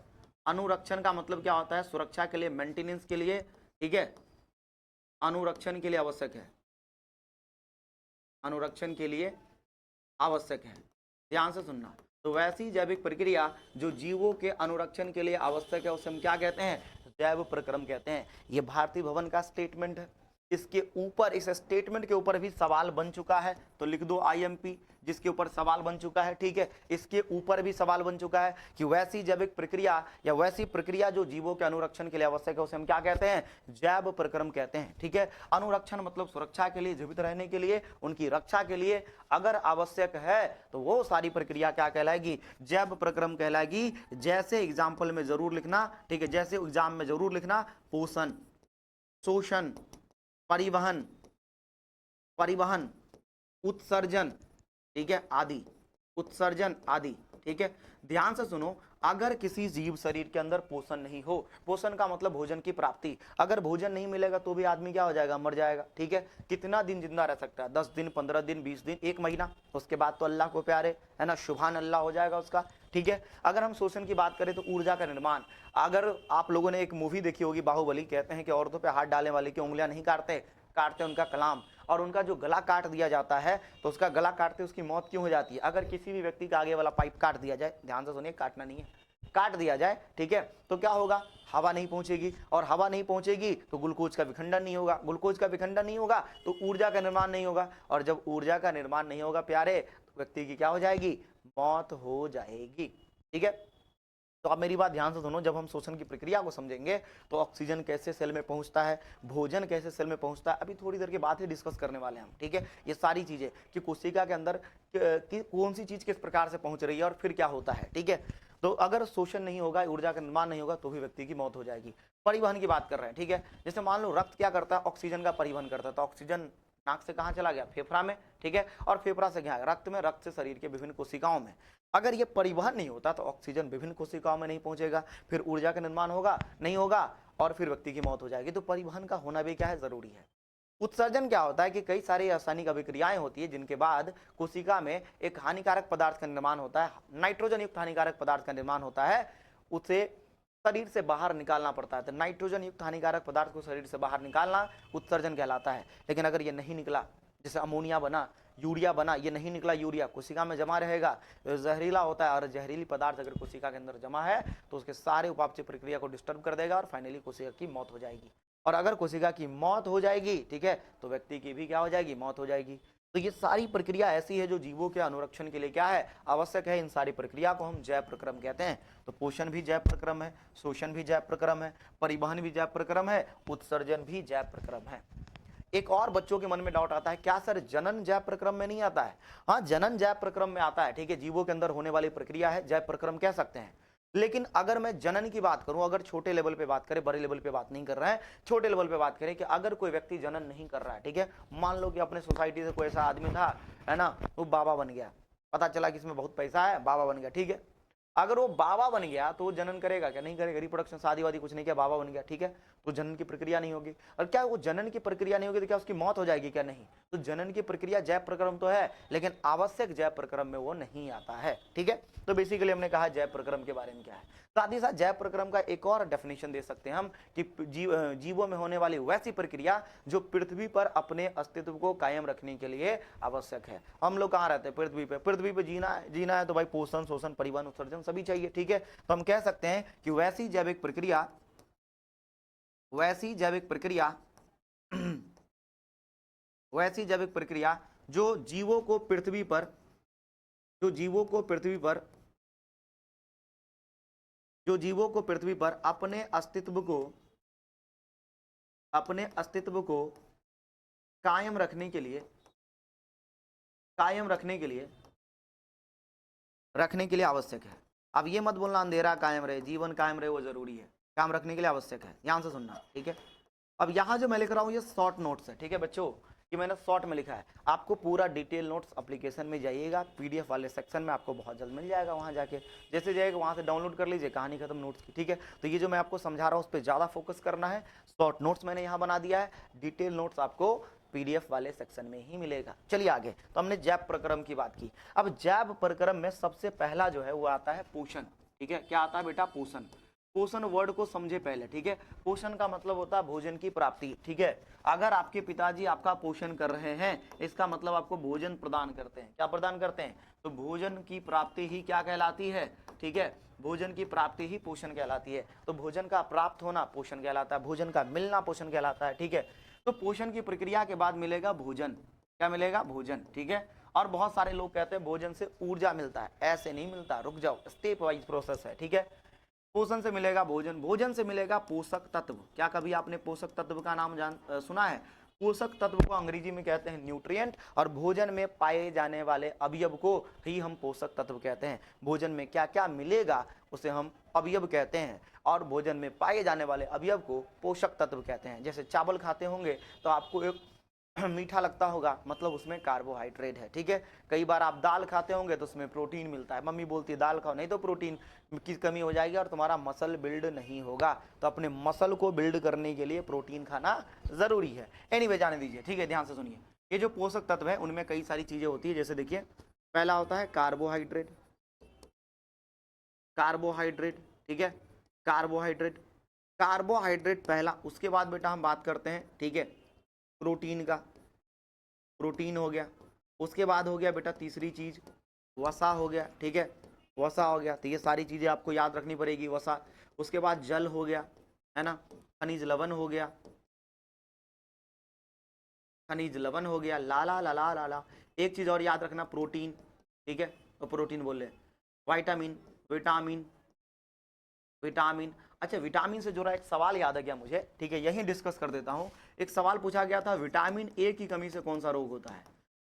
अनुरक्षण का मतलब क्या होता है, सुरक्षा के लिए, मेंटेनेंस के लिए। ठीक है, अनुरक्षण के लिए आवश्यक है, अनुरक्षण के लिए आवश्यक है, ध्यान से सुनना। तो वैसी जैविक प्रक्रिया जो जीवों के अनुरक्षण के लिए आवश्यक है, उसे हम क्या कहते हैं, जैव प्रक्रम कहते हैं। ये भारतीय भवन का स्टेटमेंट है। इसके ऊपर, इस स्टेटमेंट के ऊपर भी सवाल बन चुका है, तो लिख दो आईएमपी, जिसके ऊपर सवाल बन चुका है। ठीक है, इसके ऊपर भी सवाल बन चुका है कि वैसी जैविक प्रक्रिया या वैसी प्रक्रिया जो जीवों के अनुरक्षण के लिए आवश्यक है, उसे हम क्या कहते हैं, जैव प्रक्रम कहते हैं। ठीक है, अनुरक्षण मतलब सुरक्षा के लिए, जीवित रहने के लिए, उनकी रक्षा के लिए अगर आवश्यक है तो वो सारी प्रक्रिया क्या कहलाएगी, जैव प्रक्रम कहलाएगी। जैसे एग्जाम्पल में जरूर लिखना, ठीक है, जैसे एग्जाम में जरूर लिखना, पोषण, शोषण, परिवहन, परिवहन, उत्सर्जन, ठीक है, आदि, उत्सर्जन आदि। ठीक है, ध्यान से सुनो, अगर किसी जीव शरीर के अंदर पोषण नहीं हो, पोषण का मतलब भोजन की प्राप्ति, अगर भोजन नहीं मिलेगा तो भी आदमी क्या हो जाएगा, मर जाएगा। ठीक है, कितना दिन जिंदा रह सकता है, 10 दिन, 15 दिन, 20 दिन, 1 महीना, उसके बाद तो अल्लाह को प्यारे, है ना, सुभान अल्लाह हो जाएगा उसका। ठीक है, अगर हम शोषण की बात करें तो ऊर्जा का निर्माण, अगर आप लोगों ने एक मूवी देखी होगी बाहुबली, कहते हैं कि औरतों पे हाथ डालने वाले की उंगलियां नहीं काटते, काटते उनका कलाम, और उनका जो गला काट दिया जाता है, तो उसका गला काटते उसकी मौत क्यों हो जाती है, अगर किसी भी व्यक्ति का आगे वाला पाइप काट दिया जाए, ध्यान से सुनिए, काटना नहीं है, काट दिया जाए, ठीक है, तो क्या होगा, हवा नहीं पहुंचेगी, और हवा नहीं पहुंचेगी तो ग्लूकोज का विखंडन नहीं होगा, ग्लूकोज का विखंडन नहीं होगा तो ऊर्जा का निर्माण नहीं होगा, और जब ऊर्जा का निर्माण नहीं होगा प्यारे, तो व्यक्ति की क्या हो जाएगी, मौत हो जाएगी। ठीक है, तो आप मेरी बात ध्यान से सुनो, जब हम शोषण की प्रक्रिया को समझेंगे तो ऑक्सीजन कैसे सेल में पहुंचता है, भोजन कैसे सेल में पहुंचता है, अभी थोड़ी देर के बाद ही डिस्कस करने वाले हैं हम। ठीक है, ये सारी चीजें कि कोशिका के अंदर कौन सी चीज किस प्रकार से पहुंच रही है और फिर क्या होता है। ठीक है, तो अगर शोषण नहीं होगा, ऊर्जा का निर्माण नहीं होगा, तो भी व्यक्ति की मौत हो जाएगी। परिवहन की बात कर रहे हैं। ठीक है, जैसे मान लो रक्त क्या करता है, ऑक्सीजन का परिवहन करता है, तो ऑक्सीजन नाक से कहाँ चला गया, फेफड़ा में। ठीक है, और फेफड़ा से क्या, रक्त में, रक्त से शरीर के विभिन्न कोशिकाओं में। अगर ये परिवहन नहीं होता तो ऑक्सीजन विभिन्न कोशिकाओं में नहीं पहुंचेगा, फिर ऊर्जा का निर्माण होगा नहीं होगा, और फिर व्यक्ति की मौत हो जाएगी। तो परिवहन का होना भी क्या है, जरूरी है। उत्सर्जन क्या होता है कि कई सारी रासायनिक अभिक्रियाएं होती है जिनके बाद कोशिका में एक हानिकारक पदार्थ का निर्माण होता है, नाइट्रोजन युक्त हानिकारक पदार्थ का निर्माण होता है, उसे शरीर से बाहर निकालना पड़ता है। तो नाइट्रोजन युक्त हानिकारक पदार्थ को शरीर से बाहर निकालना उत्सर्जन कहलाता है। लेकिन अगर ये नहीं निकला, जैसे अमोनिया बना, यूरिया बना, ये नहीं निकला, यूरिया कोशिका में जमा रहेगा, जहरीला होता है, और जहरीली पदार्थ अगर कोशिका के अंदर जमा है तो उसके सारे उपापचय प्रक्रिया को डिस्टर्ब कर देगा और फाइनली कोशिका की मौत हो जाएगी। और अगर कोशिका की मौत हो जाएगी, ठीक है, तो व्यक्ति की भी क्या हो जाएगी, मौत हो जाएगी। तो ये सारी प्रक्रिया ऐसी है जो जीवों के अनुरक्षण के लिए क्या है, आवश्यक है। इन सारी प्रक्रिया को हम जैव प्रक्रम कहते हैं। तो पोषण भी जैव प्रक्रम है, शोषण भी जैव प्रक्रम है, परिवहन भी जैव प्रक्रम है, उत्सर्जन भी जैव प्रक्रम है। एक और बच्चों के मन में डाउट आता है, क्या सर जनन जैव प्रक्रम में नहीं आता है? हाँ, जनन जैव प्रक्रम में आता है। ठीक है, जीवों के अंदर होने वाली प्रक्रिया है, जैव प्रक्रम कह सकते हैं। लेकिन अगर मैं जनन की बात करूं, अगर छोटे लेवल पे बात करें, बड़े लेवल पे बात नहीं कर रहे हैं, छोटे लेवल पे बात करें कि अगर कोई व्यक्ति जनन नहीं कर रहा है, ठीक है, मान लो कि अपने सोसाइटी से कोई ऐसा आदमी था, है ना, वो बाबा बन गया, पता चला कि इसमें बहुत पैसा है, बाबा बन गया। ठीक है, अगर वो बाबा बन गया तो वो जनन करेगा क्या? नहीं करेगा। रिप्रोडक्शन, शादी वादी कुछ नहीं किया, बाबा बन गया, ठीक है, तो जनन की प्रक्रिया नहीं होगी। और क्या वो जनन की प्रक्रिया नहीं होगी तो क्या उसकी मौत हो जाएगी क्या? नहीं। तो जनन की प्रक्रिया जैव प्रक्रम तो है, लेकिन आवश्यक जैव प्रक्रम में वो नहीं आता है, ठीक है। तो बेसिकली हमने कहा जैव प्रक्रम के बारे में क्या है। साथ ही साथ जैव प्रक्रम का एक और डेफिनेशन दे सकते हैं हम कि जीवों में होने वाली वैसी प्रक्रिया जो पृथ्वी पर अपने अस्तित्व को कायम रखने के लिए आवश्यक है। हम लोग कहाँ रहते हैं? पृथ्वी पे। पृथ्वी पे जीना है तो भाई पोषण, शोषण, परिवहन, उत्सर्जन सभी चाहिए, ठीक है। तो हम कह सकते हैं कि वैसी जैविक प्रक्रिया वैसी जैविक प्रक्रिया जो जीवों को पृथ्वी पर अपने अस्तित्व को कायम रखने के लिए आवश्यक है। अब ये मत बोलना अंधेरा कायम रहे, जीवन कायम रहे, वो जरूरी है, काम रखने के लिए आवश्यक है। ध्यान से सुनना, ठीक है। अब यहाँ जो मैं लिख रहा हूँ ये शॉर्ट नोट्स है, ठीक है बच्चों, कि मैंने शॉर्ट में लिखा है। आपको पूरा डिटेल नोट्स एप्लीकेशन में जाइएगा, पीडीएफ वाले सेक्शन में आपको बहुत जल्द मिल जाएगा। वहाँ जाके जैसे जाएगा वहाँ से डाउनलोड कर लीजिए, कहानी खत्म नोट्स की, ठीक है। तो ये जो मैं आपको समझा रहा हूँ उस पर ज़्यादा फोकस करना है। शॉर्ट नोट्स मैंने यहाँ बना दिया है, डिटेल नोट्स आपको पीडीएफ वाले सेक्शन में ही मिलेगा। चलिए आगे। तो हमने जैव प्रक्रम की बात की। अब जैव प्रक्रम में सबसे पहला जो है वो आता है पोषण, ठीक है। क्या आता है बेटा? पोषण। पोषण वर्ड को समझे पहले, ठीक है। पोषण का मतलब होता है भोजन की प्राप्ति, ठीक है। अगर आपके पिताजी आपका पोषण कर रहे हैं, इसका मतलब आपको भोजन प्रदान करते हैं। क्या प्रदान करते हैं? तो भोजन की प्राप्ति ही क्या कहलाती है? ठीक है, भोजन की प्राप्ति ही पोषण कहलाती है। तो भोजन का प्राप्त होना पोषण कहलाता है, भोजन का मिलना पोषण कहलाता है, ठीक है। तो पोषण की प्रक्रिया के बाद मिलेगा भोजन। क्या मिलेगा? भोजन, ठीक है। और बहुत सारे लोग कहते हैं भोजन से ऊर्जा मिलता है, ऐसे नहीं मिलता, रुक जाओ, स्टेप वाइज प्रोसेस है, ठीक है। पोषण से मिलेगा भोजन, भोजन से मिलेगा पोषक तत्व। क्या कभी आपने पोषक तत्व का नाम सुना है? पोषक तत्व को अंग्रेजी में कहते हैं न्यूट्रिएंट, और भोजन में पाए जाने वाले अवयव को ही हम पोषक तत्व कहते हैं। भोजन में क्या क्या मिलेगा उसे हम अवयव कहते हैं, और भोजन में पाए जाने वाले अवयव को पोषक तत्व कहते हैं। जैसे चावल खाते होंगे तो आपको एक मीठा लगता होगा, मतलब उसमें कार्बोहाइड्रेट है, ठीक है। कई बार आप दाल खाते होंगे तो उसमें प्रोटीन मिलता है। मम्मी बोलती है दाल खाओ, नहीं तो प्रोटीन की कमी हो जाएगी और तुम्हारा मसल बिल्ड नहीं होगा। तो अपने मसल को बिल्ड करने के लिए प्रोटीन खाना जरूरी है। एनीवे जाने दीजिए, ठीक है। ध्यान से सुनिए, ये जो पोषक तत्व है उनमें कई सारी चीजें होती है। जैसे देखिए, पहला होता है कार्बोहाइड्रेट, ठीक है। कार्बोहाइड्रेट पहला। उसके बाद बेटा हम बात करते हैं, ठीक है, प्रोटीन का। प्रोटीन हो गया। उसके बाद हो गया बेटा तीसरी चीज वसा हो गया, ठीक है, वसा हो गया। तो ये सारी चीजें आपको याद रखनी पड़ेगी, वसा। उसके बाद जल हो गया, है ना, खनिज लवण हो गया, लाला लाला लाला। एक चीज और याद रखना, प्रोटीन, ठीक है, तो प्रोटीन बोल रहे। विटामिन, अच्छा विटामिन से जुड़ा एक सवाल याद आ गया मुझे, ठीक है, यही डिस्कस कर देता हूं। एक सवाल पूछा गया था, विटामिन ए की कमी से कौन सा रोग होता है?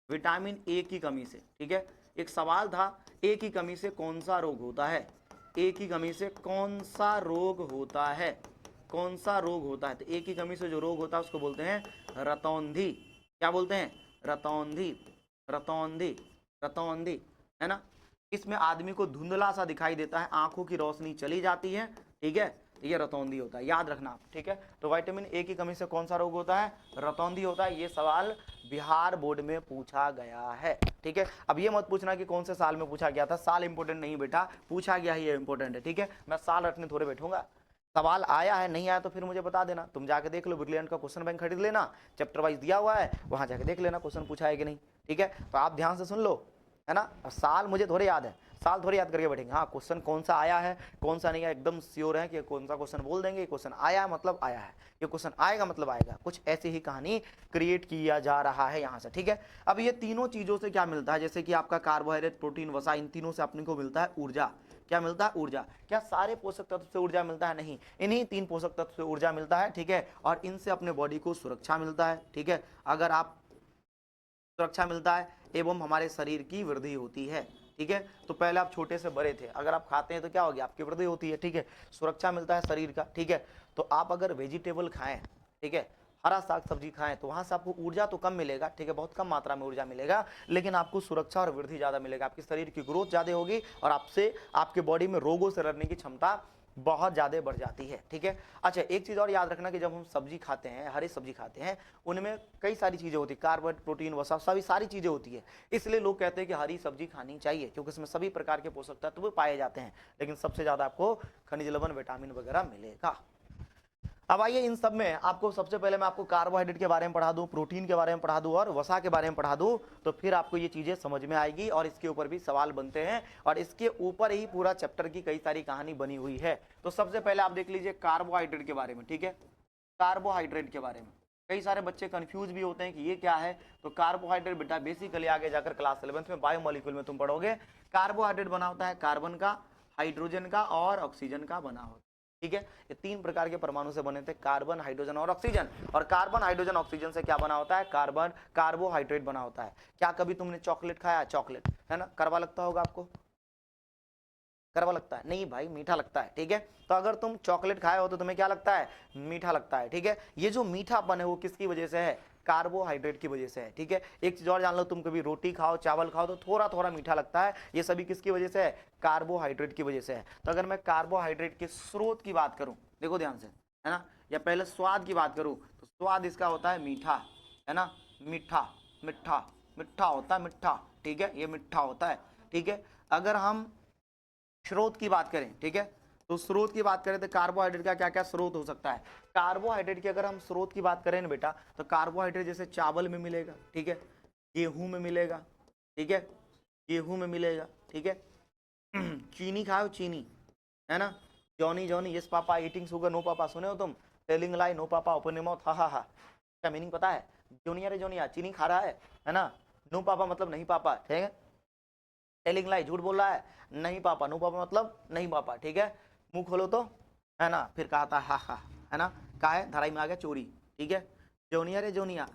विटामिन ए की कमी से, ठीक है, एक सवाल था, ए की कमी से कौन सा रोग होता है? ए की कमी से कौन सा रोग होता है? कौन सा रोग होता है? तो ए की कमी से जो रोग होता है उसको बोलते हैं रतौंधी। क्या बोलते हैं? रतौंधी, है ना। इसमें आदमी को धुंधला सा दिखाई देता है, आंखों की रोशनी चली जाती है, ठीक है, ये रतौंधी होता है, याद रखना आप, ठीक है। तो विटामिन ए की कमी से कौन सा रोग होता है? रतौंधी होता है। ये सवाल बिहार बोर्ड में पूछा गया है, ठीक है। अब ये मत पूछना कि कौन से साल में पूछा गया था, साल इंपोर्टेंट नहीं बेटा, पूछा गया ही ये इंपोर्टेंट है, ठीक है। मैं साल रटने थोड़े बैठूंगा, सवाल आया है, नहीं आया तो फिर मुझे बता देना। तुम जाके देख लो, ब्रिलियंट का क्वेश्चन बैंक खरीद लेना, चैप्टर वाइज दिया हुआ है, वहां जाके देख लेना क्वेश्चन पूछा है कि नहीं, ठीक है। तो आप ध्यान से सुन लो, है ना। साल मुझे थोड़े याद है, साल थोड़ी याद करके बैठेंगे। हाँ, क्वेश्चन कौन सा आया है कौन सा नहीं है एकदम श्योर है कि कौन सा क्वेश्चन बोल देंगे, क्वेश्चन आया मतलब आया है, ये क्वेश्चन आएगा मतलब आएगा। कुछ ऐसी ही कहानी क्रिएट किया जा रहा है यहाँ से, ठीक है। अब ये तीनों चीजों से क्या मिलता है? जैसे कि आपका कार्बोहाइड्रेट, प्रोटीन, वसा, इन तीनों से अपने को मिलता है ऊर्जा। क्या मिलता है? ऊर्जा। क्या सारे पोषक तत्व से ऊर्जा मिलता है? नहीं, इन्हीं 3 पोषक तत्व से ऊर्जा मिलता है, ठीक है। और इनसे अपने बॉडी को सुरक्षा मिलता है, ठीक है। अगर आप सुरक्षा मिलता है एवं हमारे शरीर की वृद्धि होती है, ठीक है। तो पहले आप छोटे से बड़े थे, अगर आप खाते हैं तो क्या होगी? आपकी वृद्धि होती है, ठीक है, सुरक्षा मिलता है शरीर का, ठीक है। तो आप अगर वेजिटेबल खाएं, ठीक है, हरा साग सब्जी खाएं तो वहां से आपको ऊर्जा तो कम मिलेगा, ठीक है, बहुत कम मात्रा में ऊर्जा मिलेगा, लेकिन आपको सुरक्षा और वृद्धि ज्यादा मिलेगा, आपके शरीर की ग्रोथ ज्यादा होगी और आपसे आपके बॉडी में रोगों से लड़ने की क्षमता बहुत ज्यादा बढ़ जाती है, ठीक है। अच्छा, एक चीज और याद रखना कि जब हम सब्जी खाते हैं, हरी सब्जी खाते हैं, उनमें कई सारी चीजें होती है, कार्बोहाइड्रेट, प्रोटीन, वसा, सभी सारी चीजें होती है। इसलिए लोग कहते हैं कि हरी सब्जी खानी चाहिए क्योंकि इसमें सभी प्रकार के पोषक तत्व पाए जाते हैं, लेकिन सबसे ज्यादा आपको खनिज लवण, विटामिन वगैरह मिलेगा। अब आइए, इन सब में आपको सबसे पहले मैं आपको कार्बोहाइड्रेट के बारे में पढ़ा दूं, प्रोटीन के बारे में पढ़ा दूं और वसा के बारे में पढ़ा दूं, तो फिर आपको ये चीजें समझ में आएगी और इसके ऊपर भी सवाल बनते हैं और इसके ऊपर ही पूरा चैप्टर की कई सारी कहानी बनी हुई है। तो सबसे पहले आप देख लीजिए कार्बोहाइड्रेट के बारे में, ठीक है। कार्बोहाइड्रेट के बारे में कई सारे बच्चे कंफ्यूज भी होते हैं कि ये क्या है। तो कार्बोहाइड्रेट बेटा बेसिकली आगे जाकर क्लास 11th में बायोमोलिक्यूल में तुम पढ़ोगे, कार्बोहाइड्रेट बना होता है कार्बन का, हाइड्रोजन का और ऑक्सीजन का बना होता है, ठीक है। ये तीन प्रकार के परमाणु से बने थे, कार्बन, हाइड्रोजन और ऑक्सीजन। और कार्बन, हाइड्रोजन, ऑक्सीजन से क्या बना होता है? कार्बन, कार्बोहाइड्रेट बना होता है। क्या कभी तुमने चॉकलेट खाया? चॉकलेट है ना, कड़वा लगता होगा आपको, कड़वा लगता है? नहीं भाई, मीठा लगता है, ठीक है। तो अगर तुम चॉकलेट खाए हो तो तुम्हें क्या लगता है? मीठा लगता है, ठीक है। ये जो मीठापन है वो किसकी वजह से है? कार्बोहाइड्रेट की वजह से है, ठीक है। एक चीज और जान लो, तुम कभी रोटी खाओ, चावल खाओ तो थोड़ा थोड़ा मीठा लगता है, ये सभी किसकी वजह से है? कार्बोहाइड्रेट की वजह से है। तो अगर मैं कार्बोहाइड्रेट के स्रोत की बात करूं, देखो ध्यान से, है ना, या पहले स्वाद की बात करूं तो स्वाद इसका होता है मीठा, है ना, मीठा, मिठा, मिठा होता है, मिठा, ठीक है, ये मिठा होता है, ठीक है। अगर हम स्रोत की बात करें, ठीक है, तो स्रोत की बात करें तो कार्बोहाइड्रेट का क्या क्या स्रोत हो सकता है? कार्बोहाइड्रेट की अगर हम स्रोत की बात करें ना बेटा, तो कार्बोहाइड्रेट जैसे चावल में मिलेगा, ठीक है, गेहूं में मिलेगा, ठीक है, गेहूं में मिलेगा, ठीक है। चीनी खाओ, चीनी, है ना, Johnny Johnny yes papa eating sugar no papa, सुने हो तुम? Telling lie no papa open your mouth, हा हा हा, क्या मीनिंग पता है? जोनिया रे जोनिया, चीनी खा रहा है ना, नो पापा मतलब नहीं पापा, ठीक है। टेलिंग लाई, झूठ बोल रहा है, नहीं पापा, नो पापा मतलब नहीं पापा, ठीक है। मुंह खोलो तो, है ना, फिर कहा था हा हा, है ना, कहा है धराई में आ गया चोरी, ठीक है। जोनिया रे जोनिया,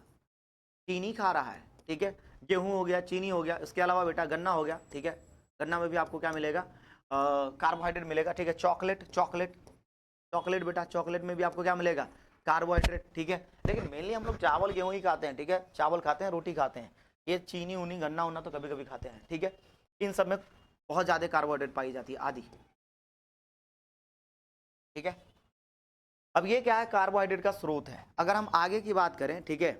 चीनी खा रहा है, ठीक है। गेहूं हो गया, चीनी हो गया, इसके अलावा बेटा गन्ना हो गया, ठीक है, गन्ना में भी आपको क्या मिलेगा? कार्बोहाइड्रेट मिलेगा, ठीक है। चॉकलेट, चॉकलेट, चॉकलेट बेटा, चॉकलेट में भी आपको क्या मिलेगा? कार्बोहाइड्रेट, ठीक है। लेकिन मेनली हम लोग चावल गेहूं ही खाते हैं, ठीक है, चावल खाते हैं, रोटी खाते हैं, ये चीनी उनी गन्ना उन्ना तो कभी कभी खाते हैं, ठीक है। इन सब में बहुत ज्यादा कार्बोहाइड्रेट पाई जाती है, आदि, ठीक है। अब ये क्या है? कार्बोहाइड्रेट का स्रोत है। अगर हम आगे की बात करें, ठीक है,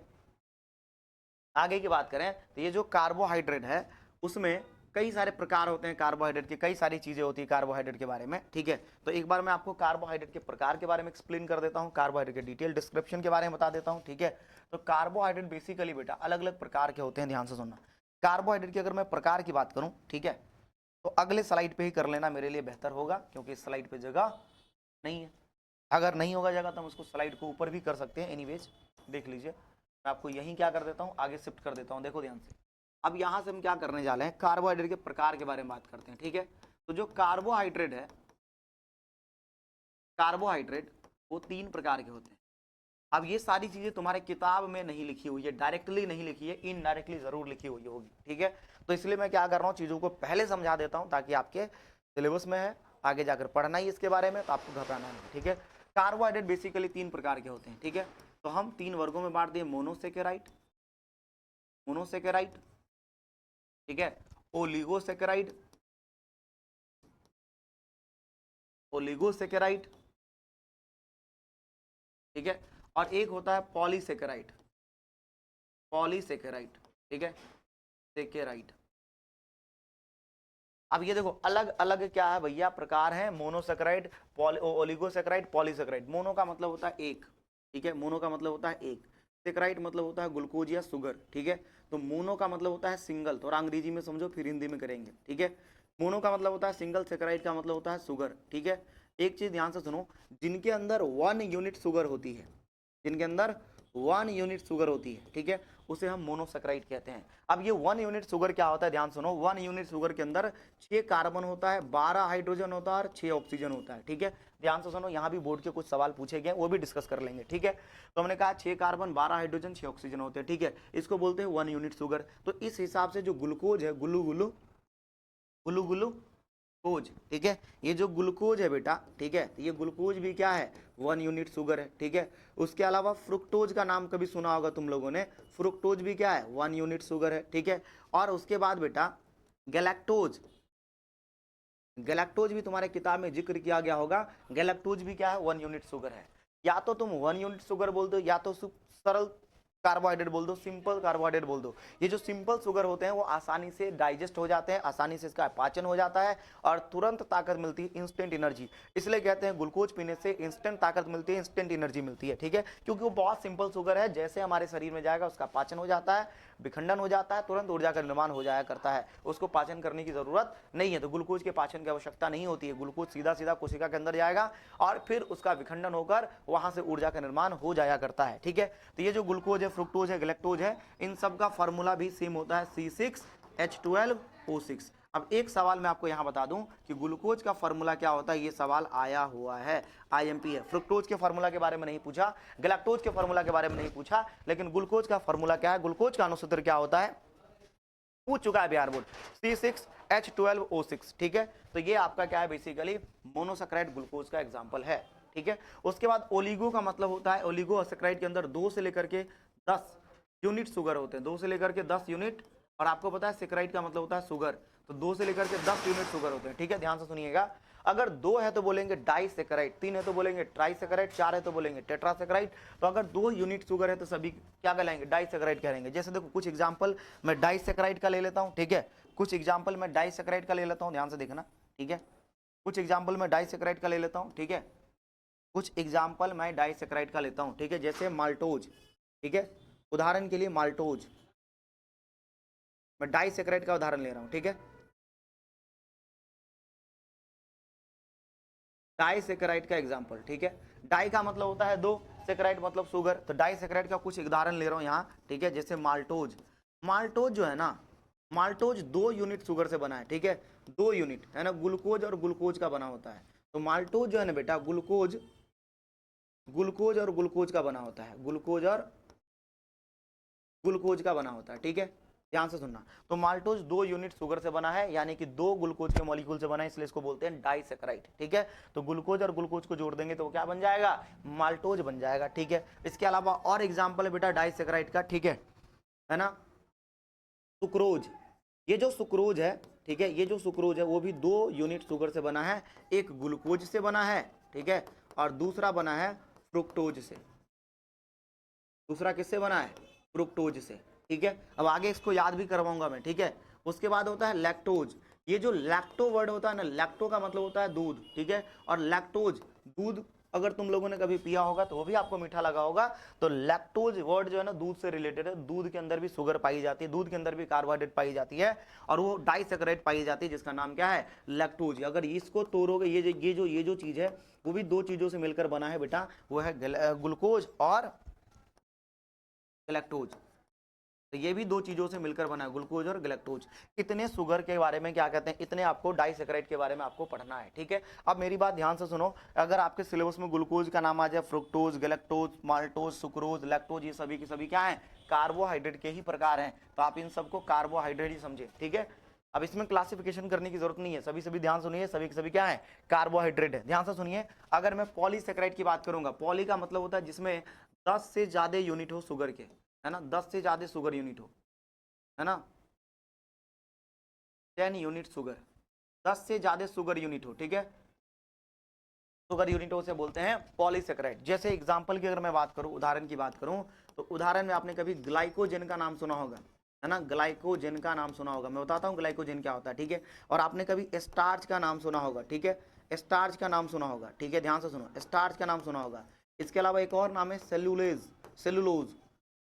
आगे की बात करें तो ये जो कार्बोहाइड्रेट है उसमें कई सारे प्रकार होते हैं, कार्बोहाइड्रेट की कई सारी चीजें होती है कार्बोहाइड्रेट के बारे में, ठीक है। तो एक बार मैं आपको कार्बोहाइड्रेट के प्रकार के बारे में एक्सप्लेन कर देता हूँ, कार्बोहाइड्रेट के डिटेल डिस्क्रिप्शन के बारे में बता देता हूँ, ठीक है। तो कार्बोहाइड्रेट बेसिकली बेटा अलग अलग प्रकार के होते हैं, ध्यान से सुनना। कार्बोहाइड्रेट की अगर मैं प्रकार की बात करूँ, ठीक है, तो अगले स्लाइड पे ही कर लेना मेरे लिए बेहतर होगा, क्योंकि इस स्लाइड पे जगह नहीं है। अगर नहीं होगा जगह तो हम उसको स्लाइड को ऊपर भी कर सकते हैं, एनीवेज देख लीजिए। मैं आपको यहीं क्या कर देता हूँ, आगे शिफ्ट कर देता हूँ, देखो ध्यान से। अब यहाँ से हम क्या करने जा रहे हैं? कार्बोहाइड्रेट के प्रकार के बारे में बात करते हैं, ठीक है। तो जो कार्बोहाइड्रेट है, कार्बोहाइड्रेट वो तीन प्रकार के होते हैं। अब ये सारी चीजें तुम्हारे किताब में नहीं लिखी हुई है, डायरेक्टली नहीं लिखी है, इनडायरेक्टली जरूर लिखी हुई होगी, ठीक है। तो इसलिए मैं क्या कर रहा हूँ, चीजों को पहले समझा देता हूँ ताकि आपके सिलेबस में है, आगे जाकर पढ़ना ही इसके बारे में, तो आपको घबराना नहीं, ठीक है। कार्बोहाइड्रेट बेसिकली तीन प्रकार के होते हैं, ठीक है। तो हम तीन वर्गों में बांट दिए, मोनोसेकेराइड, मोनोसेकेराइड, ठीक है, ओलिगोसेकेराइड, ओलिगोसेकेराइड, ठीक है, और एक होता है पॉलीसेकेराइड, पॉलीसेकेराइड, ठीक है, सेकेराइड। अब ये देखो अलग अलग क्या है भैया, प्रकार है, मोनोसेकेराइड, ओलिगोसेकेराइड, पॉलीसेकेराइड। मोनो का मतलब होता है एक, ठीक है, मोनो का मतलब होता है एक, सेकेराइड मतलब होता है ग्लूकोज या शुगर, ठीक है। तो मोनो का मतलब होता है सिंगल, थोड़ा अंग्रेजी में समझो फिर हिंदी में करेंगे, ठीक है। मोनो का मतलब होता है सिंगल, सेकेराइड का मतलब होता है शुगर, ठीक है। एक चीज ध्यान से सुनो, जिनके अंदर 1 यूनिट शुगर होती है, जिनके अंदर 1 यूनिट शुगर होती है, ठीक है, उसे हम मोनोसेकेराइड कहते हैं। अब ये 1 यूनिट शुगर क्या होता है, ध्यान सुनो, 1 यूनिट शुगर के अंदर 6 कार्बन होता है, 12 हाइड्रोजन होता है और 6 ऑक्सीजन होता है, ठीक है। ध्यान से सुनो, यहाँ भी बोर्ड के कुछ सवाल पूछे गए, वो भी डिस्कस कर लेंगे, ठीक है। तो हमने कहा 6 कार्बन, 12 हाइड्रोजन, 6 ऑक्सीजन होते हैं, ठीक है, इसको बोलते हैं 1 यूनिट शुगर। तो इस हिसाब से जो ग्लूकोज है, गुल्लू गुल्लू, गुल्लू गुल्लू, ग्लूकोज, ठीक है। ये जो ग्लूकोज है बेटा, ठीक है, तो ये ग्लूकोज भी क्या है, 1 यूनिट शुगर है, ठीक है। उसके अलावा फ्रुक्टोज का नाम कभी सुना होगा तुम लोगों ने, फ्रुक्टोज भी क्या है, 1 यूनिट शुगर है, ठीक है। और उसके बाद बेटा गैलेक्टोज, गैलेक्टोज भी तुम्हारे किताब में जिक्र किया गया होगा, गैलेक्टोज भी क्या है, 1 यूनिट शुगर है। या तो तुम 1 यूनिट शुगर बोल दो, या तो सरल कार्बोहाइड्रेट बोल दो, सिंपल कार्बोहाइड्रेट बोल दो। ये जो सिंपल शुगर होते हैं वो आसानी से डाइजेस्ट हो जाते हैं, आसानी से इसका पाचन हो जाता है और तुरंत ताकत मिलती है, इंस्टेंट एनर्जी। इसलिए कहते हैं ग्लूकोज पीने से इंस्टेंट ताकत मिलती है, इंस्टेंट एनर्जी मिलती है, ठीक है, क्योंकि वो बहुत सिंपल शुगर है, जैसे हमारे शरीर में जाएगा उसका पाचन हो जाता है, विखंडन हो जाता है, तुरंत ऊर्जा का निर्माण हो जाया करता है, उसको पाचन करने की जरूरत नहीं है। तो ग्लूकोज के पाचन की आवश्यकता नहीं होती है, ग्लूकोज सीधा सीधा कोशिका के अंदर जाएगा और फिर उसका विखंडन होकर वहां से ऊर्जा का निर्माण हो जाया करता है, ठीक है। तो ये जो ग्लूकोज है, फ्रुक्टोज है, गैलेक्टोज है, इन सब का फॉर्मूला भी सेम होता है, C6H12O6। अब एक सवाल मैं आपको यहां बता दूं कि ग्लूकोज का फॉर्मूला क्या होता है, ये सवाल आया हुआ है, IMP है। फ्रुक्टोज के फॉर्मूला के बारे में नहीं पूछा, गैलेक्टोज के फॉर्मूला के बारे में नहीं पूछा, लेकिन ग्लूकोज का फॉर्मूला क्या है, ग्लूकोज का अनुसूत्र क्या होता है, पूछ चुका है बिहार बोर्ड, C6H12O6, ठीक है। तो ये आपका क्या है, बेसिकली मोनोसैकेराइड ग्लूकोज का एग्जांपल है, ठीक है। उसके बाद ओलिगो का मतलब होता है, ओलिगो सैकेराइड के अंदर 2 से लेकर के 10 यूनिट शुगर होते हैं, 2 से लेकर के 10 यूनिट। और आपको पता है सैकेराइड का मतलब होता है शुगर, तो 2 से लेकर के 10 यूनिट शुगर होते हैं, ठीक है, ध्यान से सुनिएगा। अगर 2 है तो बोलेंगे डाइसैकेराइड, 3 है तो बोलेंगे ट्राइसैकेराइड, 4 है तो बोलेंगे टेट्रासैकेराइड। तो अगर 2 यूनिट शुगर है तो सभी क्या कहलाएंगे, डाइसैकेराइड कहेंगे। जैसे देखो कुछ एग्जांपल मैं डाइसैकेराइड का ले लेता हूं, ठीक है, कुछ एग्जांपल मैं डाइसैकेराइड का ले लेता हूं, ध्यान से देखना, ठीक है। कुछ एग्जांपल मैं डाइसैकेराइड का ले लेता हूं, ठीक है, कुछ एग्जांपल मैं डाइसैकेराइड का लेता हूं, ठीक है, जैसे माल्टोज, ठीक है, उदाहरण के लिए माल्टोज, मैं डाइसैकेराइड का उदाहरण ले रहा हूं, ठीक है। डाइसैकेराइड का एग्जांपल, ठीक है, डाई का मतलब होता है 2, सैकेराइड मतलब शुगर, तो डाइसैकेराइड का कुछ उदाहरण ले रहा हूं यहाँ, ठीक है, जैसे माल्टोज। माल्टोज जो है ना, माल्टोज 2 यूनिट शुगर से बना है, ठीक है, 2 यूनिट है ना, ग्लूकोज और ग्लूकोज का बना होता है। तो माल्टोज जो है ना बेटा, ग्लूकोज, ग्लूकोज और ग्लूकोज का बना होता है, ग्लूकोज और ग्लूकोज का बना होता है, ठीक है, ध्यान से सुनना। तो माल्टोज 2 यूनिट शुगर से बना है, यानी कि 2 ग्लूकोज के मॉलिक्यूल से बना है, इसलिए इसको बोलते हैं डाइसैकेराइड, ठीक है। तो ग्लूकोज और ग्लूकोज को जोड़ देंगे तो क्या बन जाएगा, माल्टोज बन जाएगा, ठीक है। इसके अलावा और एग्जाम्पल है बेटा डाइसैकेराइड का, ठीक है ना, सुक्रोज। ये जो सुक्रोज है, ठीक है, ये जो सुक्रोज है वो भी 2 यूनिट शुगर से बना है, एक ग्लूकोज से बना है, ठीक है, और दूसरा बना है फ्रुक्टोज से। दूसरा किससे बना है, फ्रुक्टोज से, ठीक है। अब आगे इसको याद भी करवाऊंगा मैं, ठीक है। उसके बाद होता है लैक्टोज। ये जो लैक्टो वर्ड होता है ना, लैक्टो का मतलब होता है दूध, ठीक है, और लैक्टोज दूध, अगर तुम लोगों ने कभी पिया होगा तो वो भी आपको मीठा लगा होगा। तो लैक्टोज वर्ड जो है ना दूध से रिलेटेड है, दूध के अंदर भी शुगर पाई जाती है, दूध के अंदर भी कार्बोहाइड्रेट पाई जाती है, और वो डाइसैकेराइड पाई जाती है जिसका नाम क्या है, लैक्टोज। अगर इसको तोड़ोगे, ये जो चीज है वो भी 2 चीजों से मिलकर बना है बेटा, वो है ग्लूकोज और गैलेक्टोज। तो ये भी 2 चीजों से मिलकर बना है, ग्लूकोज और गैलेक्टोज। इतने शुगर के बारे में क्या कहते हैं, इतने आपको डाइसैकेराइड के बारे में आपको पढ़ना है, ठीक है। अब मेरी बात ध्यान से सुनो, अगर आपके सिलेबस में ग्लूकोज का नाम आ जाए, fructose, galactose, maltose, sucrose, lactose, ये सभी की सभी क्या है, कार्बोहाइड्रेट के ही प्रकार हैं, तो आप इन सबको कार्बोहाइड्रेट ही समझे, ठीक है। अब इसमें क्लासिफिकेशन करने की जरूरत नहीं है, सभी सभी ध्यान सुनिए, सभी के सभी क्या है, कार्बोहाइड्रेट है, ध्यान से सुनिए। अगर मैं पॉलीसैकेराइड की बात करूंगा, पॉली का मतलब होता है जिसमें 10 से ज्यादा यूनिट हो शुगर के, है ना, 10 से ज्यादा शुगर यूनिट हो, है ना, 10 यूनिट शुगर, 10 से ज्यादा शुगर यूनिट हो, ठीक है, शुगर यूनिटों से बोलते हैं पॉलीसैकेराइड। जैसे एग्जांपल की अगर मैं बात करूं, उदाहरण की बात करूं, तो उदाहरण में आपने कभी ग्लाइकोजेन का नाम सुना होगा, है ना, ग्लाइकोजेन का नाम सुना होगा, मैं बताता हूं ग्लाइकोजेन क्या होता है, ठीक है। और आपने कभी स्टार्च का नाम सुना होगा, ठीक है, स्टार्च का नाम सुना होगा, ठीक है, ध्यान से सुनो, स्टार्च का नाम सुना होगा। इसके अलावा एक और नाम है सेलुलेज, सेलुलोज,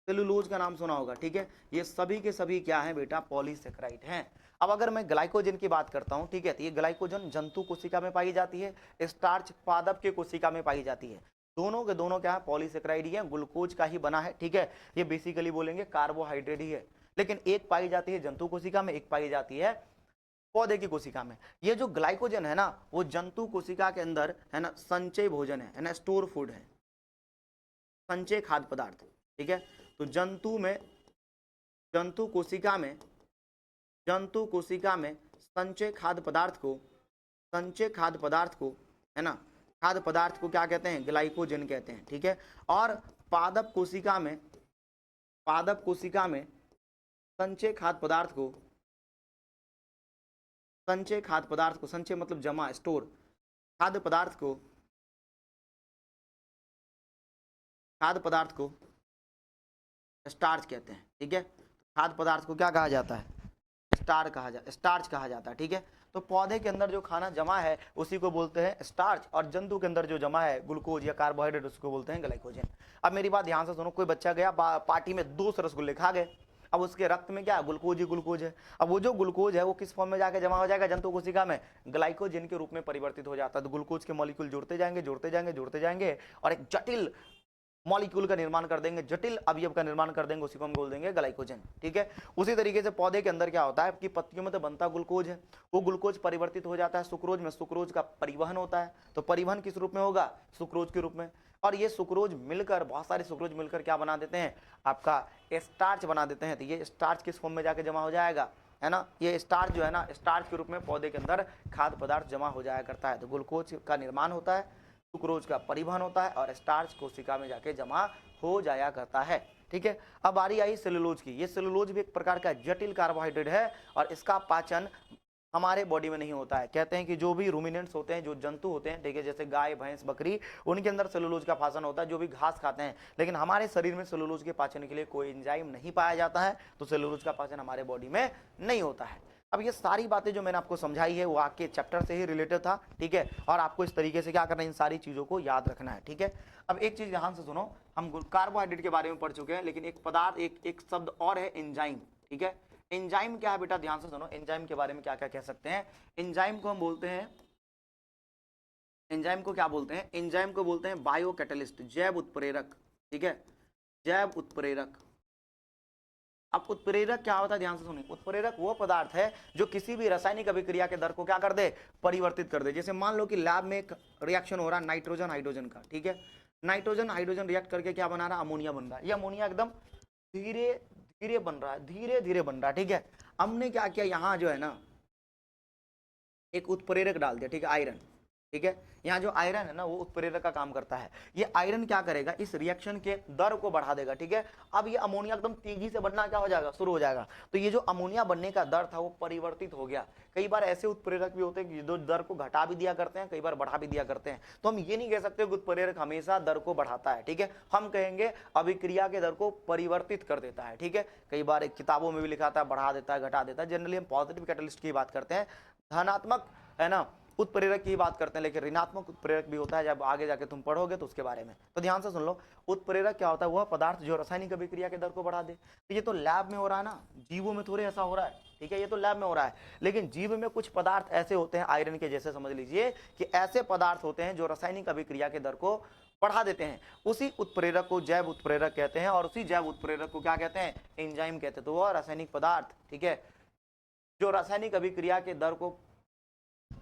सेलुलोज का नाम सुना होगा, ठीक है। ये सभी के सभी क्या है बेटा, पॉलीसैकेराइड हैं। अब अगर मैं ग्लाइकोजन की बात करता हूं, ठीक है, तो ये ग्लाइकोजन जंतु कोशिका में पाई जाती है, स्टार्च पादप के कोशिका में पाई जाती है, दोनों के दोनों क्या है, पॉलीसैकेराइड ही है, ग्लूकोज का ही बना है, ठीक है। ये बेसिकली बोलेंगे कार्बोहाइड्रेट ही है, लेकिन एक पाई जाती है जंतु कोशिका में, एक पाई जाती है पौधे की कोशिका में। ये जो ग्लाइकोजन है ना, वो जंतु कोशिका के अंदर है ना संचय भोजन है ना, स्टोर फूड है, संचय खाद्य पदार्थ, ठीक है। तो जंतु कोशिका में संचय खाद्य पदार्थ को संचय खाद्य पदार्थ को, है ना, खाद्य पदार्थ को क्या कहते हैं, ग्लाइकोजन कहते हैं, ठीक है। और पादप कोशिका में संचय खाद्य पदार्थ को, संचय मतलब जमा, स्टोर, खाद्य पदार्थ को स्टार्च कहते हैं, ठीक है। खाद्य पदार्थ को क्या कहा जाता है, स्टार्च कहा जाता है, ठीक है। तो पौधे के अंदर जो खाना जमा है उसी को बोलते हैं स्टार्च, और जंतु के अंदर जो जमा है ग्लूकोज या कार्बोहाइड्रेट उसको बोलते हैं ग्लाइकोजन। अब मेरी बात ध्यान से सुनो, कोई बच्चा गया पार्टी में 2 रसगुल्ले खा गए, अब उसके रक्त में क्या है, ग्लूकोज ही ग्लूकोज है। अब वो जो ग्लूकोज है वो किस फॉर्म में जाके जमा हो जाएगा, जंतु कोशिका में ग्लाइकोजन के रूप में परिवर्तित हो जाता है। तो ग्लूकोज के मॉलिक्यूल जुड़ते जाएंगे और एक जटिल मॉलिक्यूल का निर्माण कर देंगे, जटिल अवयव का निर्माण कर देंगे, उसी को हम बोल देंगे ग्लाइकोजन, ठीक है। उसी तरीके से पौधे के अंदर क्या होता है कि पत्तियों में तो बनता ग्लूकोज है, वो ग्लूकोज परिवर्तित हो जाता है सुक्रोज में, सुक्रोज का परिवहन होता है। तो परिवहन किस रूप में होगा, सुक्रोज के रूप में। और ये सुक्रोज मिलकर, बहुत सारे सुक्रोज मिलकर क्या बना देते हैं, आपका स्टार्च बना देते हैं। तो ये स्टार्च किस फॉर्म में जाके जमा हो जाएगा, है ना, ये स्टार्च जो है ना, स्टार्च के रूप में पौधे के अंदर खाद्य पदार्थ जमा हो जाया करता है। तो ग्लूकोज का निर्माण होता है, सुक्रोज का परिवहन होता है और स्टार्च कोशिका में जाके जमा हो जाया करता है, ठीक है। अब बारी आई सेलुलोज की। ये सेलुलोज भी एक प्रकार का जटिल कार्बोहाइड्रेट है और इसका पाचन हमारे बॉडी में नहीं होता है। कहते हैं कि जो भी रूमिनेंट्स होते हैं, जो जंतु होते हैं, ठीक है, जैसे गाय, भैंस, बकरी, उनके अंदर सेलुलोज का पाचन होता है, जो भी घास खाते हैं। लेकिन हमारे शरीर में सेलुलोज के पाचन के लिए कोई एंजाइम नहीं पाया जाता है, तो सेलुलोज का पाचन हमारे बॉडी में नहीं होता है। अब ये सारी बातें जो मैंने आपको समझाई है वो आपके चैप्टर से ही रिलेटेड था, ठीक है। और आपको इस तरीके से क्या करना है, इन सारी चीज़ों को याद रखना है, ठीक है। अब एक चीज़ ध्यान से सुनो, हम कार्बोहाइड्रेट के बारे में पढ़ चुके हैं, लेकिन एक पदार्थ, एक शब्द और है, एंजाइम, ठीक है। एंजाइम क्या है बेटा, ध्यान से सुनो, एंजाइम के बारे में क्या क्या कह सकते हैं। एंजाइम को हम बोलते हैं, एंजाइम को क्या बोलते हैं, एंजाइम को बोलते हैं बायो कैटलिस्ट, जैव उत्प्रेरक, ठीक है, जैव उत्प्रेरक। अब उत्प्रेरक क्या होता है, ध्यान से सुनिए। उत्प्रेरक वो पदार्थ है जो किसी भी रासायनिक अभिक्रिया के दर को क्या कर दे, परिवर्तित कर दे। जैसे मान लो कि लैब में एक रिएक्शन हो रहा है नाइट्रोजन हाइड्रोजन का, ठीक है। नाइट्रोजन हाइड्रोजन रिएक्ट करके क्या बना रहा है, अमोनिया बन रहा है। ये अमोनिया एकदम धीरे धीरे बन रहा है, धीरे धीरे बन रहा है, ठीक है। हमने क्या किया, यहाँ जो है ना एक उत्प्रेरक डाल दिया, ठीक है, आयरन, ठीक है। यहाँ जो आयरन है ना वो उत्प्रेरक का काम करता है। ये आयरन क्या करेगा, इस रिएक्शन के दर को बढ़ा देगा, ठीक है। अब ये अमोनिया एकदम तेजी से बनना क्या हो जाएगा, शुरू हो जाएगा। तो ये जो अमोनिया बनने का दर था वो परिवर्तित हो गया। कई बार ऐसे उत्प्रेरक भी होते हैं जो दर को घटा भी दिया करते हैं, कई बार बढ़ा भी दिया करते हैं। तो हम ये नहीं कह सकते कि उत्प्रेरक हमेशा दर को बढ़ाता है, ठीक है। हम कहेंगे अभिक्रिया के दर को परिवर्तित कर देता है, ठीक है। कई बार किताबों में भी लिखा था बढ़ा देता है, घटा देता है। जनरली हम पॉजिटिव कैटलिस्ट की बात करते हैं, धनात्मक, है ना, उत्प्रेरक की बात करते हैं, लेकिन ऋणात्मक उत्प्रेरक भी होता है, जब आगे जाके तुम पढ़ोगे तो उसके बारे में। तो ध्यान से सुन लो, उत्प्रेरक क्या होता है, वह पदार्थ जो रासायनिक अभिक्रिया के दर को बढ़ा दे। तो ये तो लैब में हो रहा है ना, जीवों में थोड़े ऐसा हो रहा है, ठीक है, ये तो लैब में हो रहा है। लेकिन जीव में कुछ पदार्थ ऐसे होते हैं, आयरन के जैसे समझ लीजिए कि ऐसे पदार्थ होते हैं जो रासायनिक अभिक्रिया के दर को बढ़ा देते हैं। उसी उत्प्रेरक को जैव उत्प्रेरक कहते हैं, और उसी जैव उत्प्रेरक को क्या कहते हैं, एंजाइम कहते हैं। तो वह रासायनिक पदार्थ, ठीक है, जो रासायनिक अभिक्रिया के दर को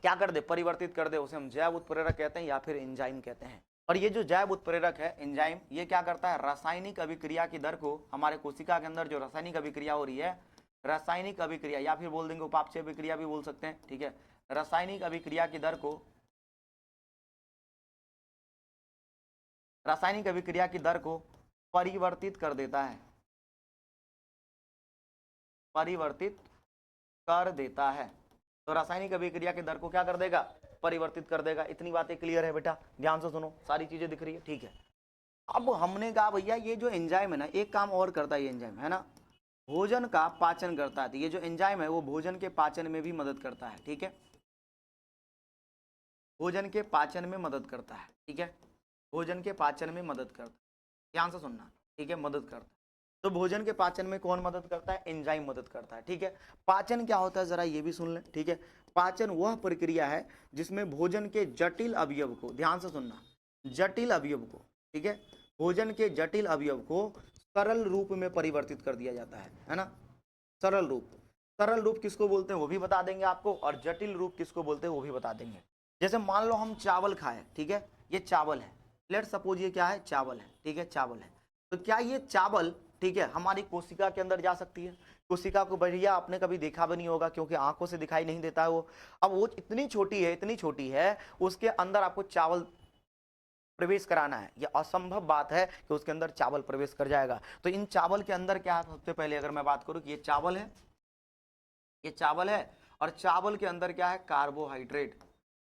क्या कर दे, परिवर्तित कर दे, उसे हम जैव उत्प्रेरक कहते हैं या फिर एंजाइम कहते हैं। और ये जो जैव उत्प्रेरक है, एंजाइम, ये क्या करता है, रासायनिक अभिक्रिया की दर को, हमारे कोशिका के अंदर जो रासायनिक अभिक्रिया हो रही है, रासायनिक अभिक्रिया या फिर बोल देंगे उपापचय अभिक्रिया भी बोल सकते हैं, ठीक है, रासायनिक अभिक्रिया की दर को, रासायनिक अभिक्रिया की दर को परिवर्तित कर देता है, परिवर्तित कर देता है। तो रासायनिक अभिक्रिया के दर को क्या कर देगा, परिवर्तित कर देगा। इतनी बातें क्लियर है बेटा, ध्यान से सुनो, सारी चीजें दिख रही है, ठीक है। अब हमने कहा भैया ये जो एंजाइम है ना, एक काम और करता है ये एंजाइम, है ना, भोजन का पाचन करता है। तो ये जो एंजाइम है वो भोजन के पाचन में भी मदद करता है, ठीक है, भोजन के पाचन में मदद करता है, ठीक है, भोजन के पाचन में मदद करता है। ध्यान से सुनना, ठीक है, मदद करता है। तो भोजन के पाचन में कौन मदद करता है, एंजाइम मदद करता है, ठीक है। पाचन क्या होता है जरा ये भी सुन लें, ठीक है। पाचन वह प्रक्रिया है जिसमें भोजन के जटिल अवयव को, ध्यान से सुनना, जटिल अवयव को, ठीक है, भोजन के जटिल अवयव को सरल रूप में परिवर्तित कर दिया जाता है ना। सरल रूप, सरल रूप किसको बोलते हैं वो भी बता देंगे आपको, और जटिल रूप किसको बोलते हैं वो भी बता देंगे। जैसे मान लो हम चावल खाएं, ठीक है, ये चावल है, लेट सपोज ये क्या है, चावल है, ठीक है, चावल है। तो क्या ये चावल, ठीक है, हमारी कोशिका के अंदर जा सकती है, कोशिका को भैया आपने कभी देखा भी नहीं होगा क्योंकि आंखों से दिखाई नहीं देता है वो। अब वो इतनी छोटी है, उसके अंदर आपको चावल प्रवेश कराना है। यह असंभव बात है कि उसके अंदर चावल प्रवेश कर जाएगा। तो इन चावल के अंदर क्या है, सबसे पहले अगर मैं बात करूं कि ये चावल है, ये चावल है, और चावल के अंदर क्या है, कार्बोहाइड्रेट।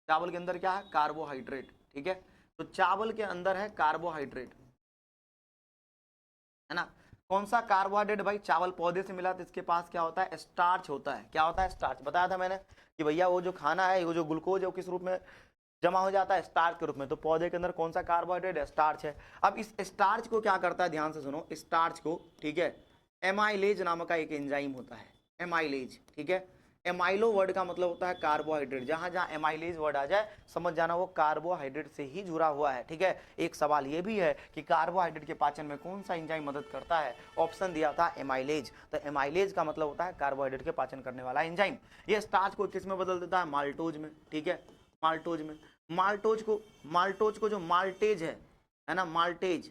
चावल के अंदर क्या है, कार्बोहाइड्रेट। ठीक है, तो चावल के अंदर है कार्बोहाइड्रेट, है ना। कौन सा कार्बोहाइड्रेट भाई, चावल पौधे से मिला तो इसके पास क्या होता है, स्टार्च होता है। क्या होता है, स्टार्च। बताया था मैंने कि भैया वो जो खाना है, वो जो ग्लूकोज है वो किस रूप में जमा हो जाता है, स्टार्च के रूप में। तो पौधे के अंदर कौन सा कार्बोहाइड्रेट है, स्टार्च है। अब इस स्टार्च को क्या करता है, ध्यान से सुनो, स्टार्च को, ठीक है, एमाइलेज नामक का एक एंजाइम होता है, एमाइलेज। ठीक है, एमाइलो वर्ड का मतलब होता है कार्बोहाइड्रेट। जहां जहां एमाइलेज वर्ड आ जाए समझ जाना वो कार्बोहाइड्रेट से ही जुड़ा हुआ है। ठीक है, एक सवाल ये भी है कि कार्बोहाइड्रेट के पाचन में कौन सा एंजाइम मदद करता है, ऑप्शन दिया था एमाइलेज। तो एमाइलेज का मतलब होता है कार्बोहाइड्रेट के पाचन करने वाला एंजाइम। ये स्टार्च को किस में बदल देता है, माल्टोज में। ठीक है, माल्टोज में। माल्टोज को जो माल्टेज है ना, माल्टेज,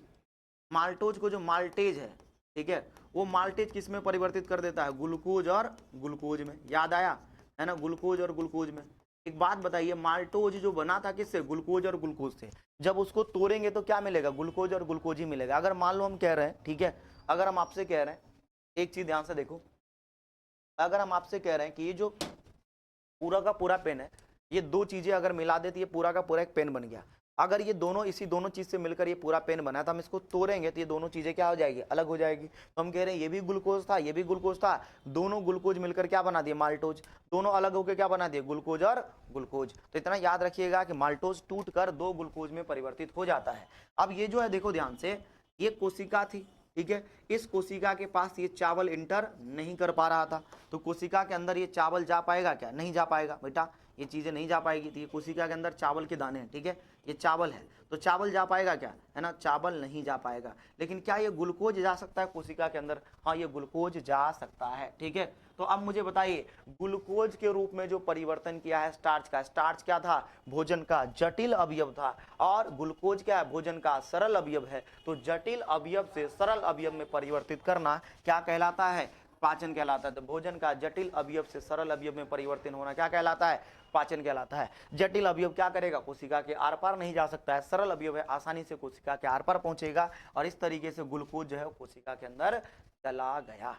माल्टोज को जो माल्टेज है, ठीक है, वो माल्टेज किस में परिवर्तित कर देता है, ग्लूकोज और ग्लूकोज में। याद आया है ना, ग्लूकोज और ग्लूकोज में। एक बात बताइए, माल्टोज जो बना था किससे, ग्लूकोज और ग्लूकोज से। जब उसको तोड़ेंगे तो क्या मिलेगा, ग्लूकोज और ग्लूकोज ही मिलेगा। अगर मान लो हम कह रहे हैं, ठीक है, अगर हम आपसे कह रहे हैं, एक चीज ध्यान से देखो, अगर हम आपसे कह रहे हैं कि ये जो पूरा का पूरा पेन है, ये दो चीजें अगर मिला देती है पूरा का पूरा एक पेन बन गया। अगर ये दोनों इसी दोनों चीज से मिलकर ये पूरा पेन बना तो हम इसको तोड़ेंगे तो ये दोनों चीजें क्या हो जाएगी, अलग हो जाएगी। तो हम कह रहे हैं ये भी ग्लूकोज था, ये भी ग्लूकोज था, दोनों ग्लूकोज मिलकर क्या बना दिए, माल्टोज। दोनों अलग होकर क्या बना दिए, ग्लूकोज और ग्लूकोज। तो इतना याद रखिएगा कि माल्टोज टूटकर दो ग्लूकोज में परिवर्तित हो जाता है। अब ये जो है देखो ध्यान से, ये कोशिका थी, ठीक है, इस कोशिका के पास ये चावल इंटर नहीं कर पा रहा था। तो कोशिका के अंदर ये चावल जा पाएगा क्या, नहीं जा पाएगा बेटा, ये चीजें नहीं जा पाएगी। तो ये कोशिका के अंदर चावल के दाने हैं, ठीक है, ये चावल है, तो चावल जा पाएगा क्या, है ना, चावल नहीं जा पाएगा। लेकिन क्या ये ग्लूकोज जा सकता है कोशिका के अंदर, हाँ ये ग्लूकोज जा सकता है। ठीक है, तो अब मुझे बताइए, ग्लूकोज के रूप में जो परिवर्तन किया है स्टार्च का, स्टार्च क्या था, भोजन का जटिल अवयव था, और ग्लूकोज क्या है, भोजन का सरल अवयव है। तो जटिल अवयव से सरल अवयव में परिवर्तित करना क्या कहलाता है, पाचन कहलाता है। तो भोजन का जटिल अवयव से सरल अवयव में परिवर्तन होना क्या कहलाता है, पाचन कहलाता है। जटिल अवयव क्या करेगा, कोशिका के आर पार नहीं जा सकता है, सरल अवयव है, आसानी से कोशिका के आर पार पहुंचेगा, और इस तरीके से ग्लूकोज जो है कोशिका के अंदर चला गया।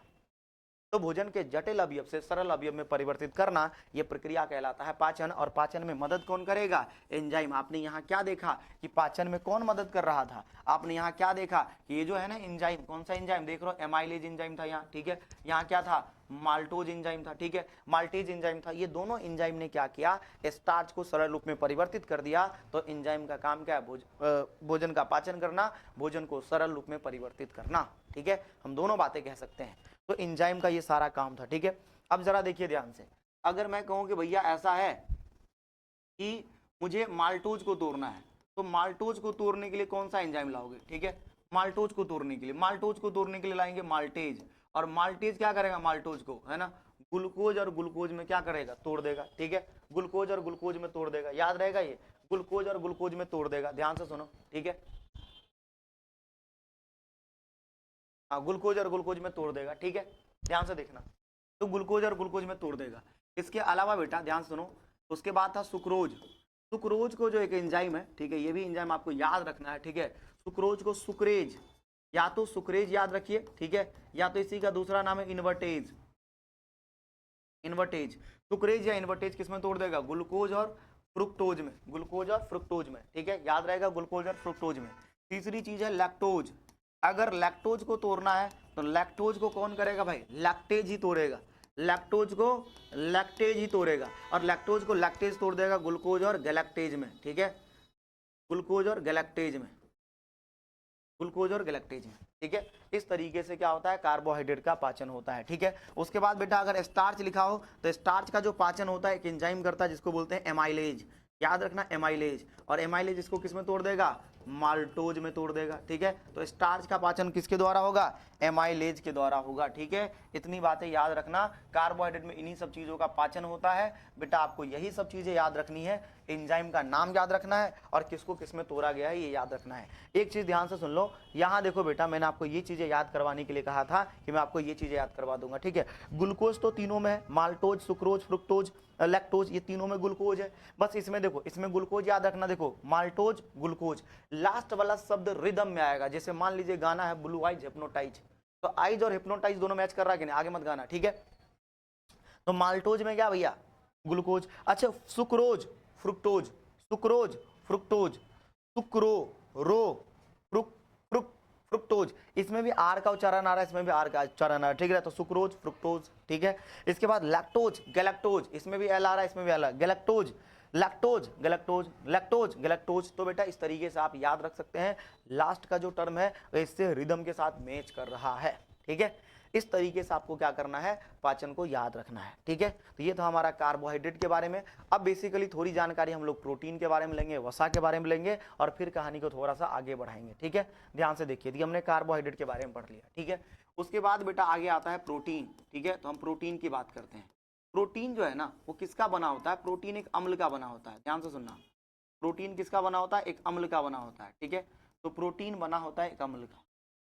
तो भोजन के जटिल अवयव से सरल अवयव में परिवर्तित करना यह प्रक्रिया कहलाता है पाचन। और पाचन में मदद कौन करेगा, एंजाइम। आपने यहाँ क्या देखा कि पाचन में कौन मदद कर रहा था, आपने यहाँ क्या देखा कि ये जो है ना एंजाइम, कौन सा एंजाइम देख रहे हो, एमाइलेज एंजाइम था यहाँ, ठीक है, यहाँ क्या था, माल्टोज एंजाइम था, ठीक है, माल्टेज एंजाइम था। ये दोनों एंजाइम ने क्या किया, स्टार्च को सरल रूप में परिवर्तित कर दिया। तो एंजाइम का काम क्या है, भोजन का पाचन करना, भोजन को सरल रूप में परिवर्तित करना। ठीक है, हम दोनों बातें कह सकते हैं। तो एंजाइम का ये सारा काम था। ठीक है, अब जरा देखिए ध्यान से, अगर मैं कहूं कि भैया ऐसा है कि मुझे माल्टोज को तोड़ना है, तो माल्टोज को तोड़ने के लिए कौन सा एंजाइम लाओगे, ठीक है, माल्टोज को तोड़ने के लिए, माल्टोज को तोड़ने के लिए लाएंगे माल्टेज, और माल्टेज क्या करेगा, माल्टोज को, है ना, ग्लूकोज और ग्लूकोज में क्या करेगा, तोड़ देगा। ठीक है, ग्लूकोज और ग्लूकोज में तोड़ देगा, याद रहेगा ये, ग्लूकोज और ग्लूकोज में तोड़ देगा, ध्यान से सुनो। ठीक है, हाँ ग्लूकोज और ग्लूकोज में तोड़ देगा। ठीक है, ध्यान से देखना, तो ग्लूकोज और ग्लूकोज में तोड़ देगा। इसके अलावा बेटा ध्यान सुनो, उसके बाद था सुक्रोज। सुक्रोज को जो एक एंजाइम है, ठीक है, ये भी एंजाइम आपको याद रखना है। ठीक है, सुक्रोज को सुक्रेज, या तो सुक्रेज याद रखिए, ठीक है, या तो इसी का दूसरा नाम है इन्वर्टेज। इन्वर्टेज, सुक्रेज या इन्वर्टेज किसमें तोड़ देगा, ग्लूकोज और फ्रुक्टोज में, ग्लूकोज और फ्रुक्टोज में। ठीक है, याद रहेगा, ग्लूकोज और फ्रुक्टोज में। तीसरी चीज है लैक्टोज। अगर लैक्टोज को तोड़ना है तो लैक्टोज को कौन करेगा भाई, लैक्टेज ही तोड़ेगा, लैक्टोज को लैक्टेज ही तोड़ेगा, और लैक्टोज को लैक्टेज तोड़ देगा ग्लूकोज और गैलेक्टेज में। ठीक है, ग्लूकोज और गैलेक्टेज में, ग्लूकोज और गैलेक्टेज में। ठीक है, इस तरीके से क्या होता है, कार्बोहाइड्रेट का पाचन होता है। ठीक है, उसके बाद बेटा अगर स्टार्च लिखा हो तो स्टार्च का जो पाचन होता है एक एंजाइम करता है जिसको बोलते हैं एमाइलेज। याद रखना, एमाइलेज, और एमाइलेज इसको किस में तोड़ देगा, माल्टोज में तोड़ देगा। ठीक है, तो स्टार्च का पाचन किसके द्वारा होगा, एमाइलेज के द्वारा होगा। ठीक है, इतनी बातें याद रखना, कार्बोहाइड्रेट में इन्हीं सब चीजों का पाचन होता है बेटा, आपको यही सब चीजें याद रखनी है। एंजाइम का नाम याद रखना है और किसको किस में तोड़ा गया है ये याद रखना है। एक चीज ध्यान से सुन लो, यहाँ देखो बेटा मैंने आपको ये चीजें याद करवाने के लिए कहा था कि मैं आपको ये चीजें याद करवा दूंगा, ठीक है। ग्लूकोज तो तीनों में है, माल्टोज, सुक्रोज, फ्रुक्टोज, लैक्टोज, ये तीनों में ग्लूकोज है। बस इसमें देखो, इसमें ग्लूकोज याद रखना, देखो माल्टोज ग्लूकोज, लास्ट वाला शब्द रिदम में आएगा। जैसे मान लीजिए गाना है ब्लू आइज हिप्नोटाइज, तो आइज और हिप्नोटाइज दोनों मैच कर रहा है कि नहीं, आगे मत गाना, ठीक है। तो माल्टोज में क्या भैया, ग्लूकोज। अच्छा सुक्रोज फ्रुक्टोज, सुक्रोज फ्रुक्टोज, सुक्रो रो फ्रुक फ्रुक फ्रुक्टोज, इसमें भी आर का उच्चारण आ रहा है, इसमें भी आर का उच्चारण आ रहा है, ठीक है। तो सुक्रोज फ्रुक्टोज, ठीक है। इसके बाद लैक्टोज गैलेक्टोज, इसमें भी एल आ रहा है, इसमें भी एल आ रहा है, galactose lactose galactose lactose galactose. तो बेटा इस तरीके से आप याद रख सकते हैं, लास्ट का जो टर्म है इससे रिदम के साथ मैच कर रहा है, ठीक है। इस तरीके से आपको क्या करना है, पाचन को याद रखना है, ठीक है। तो ये तो हमारा कार्बोहाइड्रेट के बारे में। अब बेसिकली थोड़ी जानकारी हम लोग प्रोटीन के बारे में लेंगे, वसा के बारे में लेंगे और फिर कहानी को थोड़ा सा आगे बढ़ाएंगे, ठीक है। ध्यान से देखिए, हमने कार्बोहाइड्रेट के बारे में पढ़ लिया, ठीक है। उसके बाद बेटा आगे आता है प्रोटीन, ठीक है। तो हम प्रोटीन की बात करते हैं। प्रोटीन जो है ना वो किसका बना होता है, प्रोटीन एक अम्ल का बना होता है, ध्यान से सुनना। प्रोटीन किसका बना होता है, एक अम्ल का बना होता है, ठीक है। तो प्रोटीन बना होता है एक अम्ल का,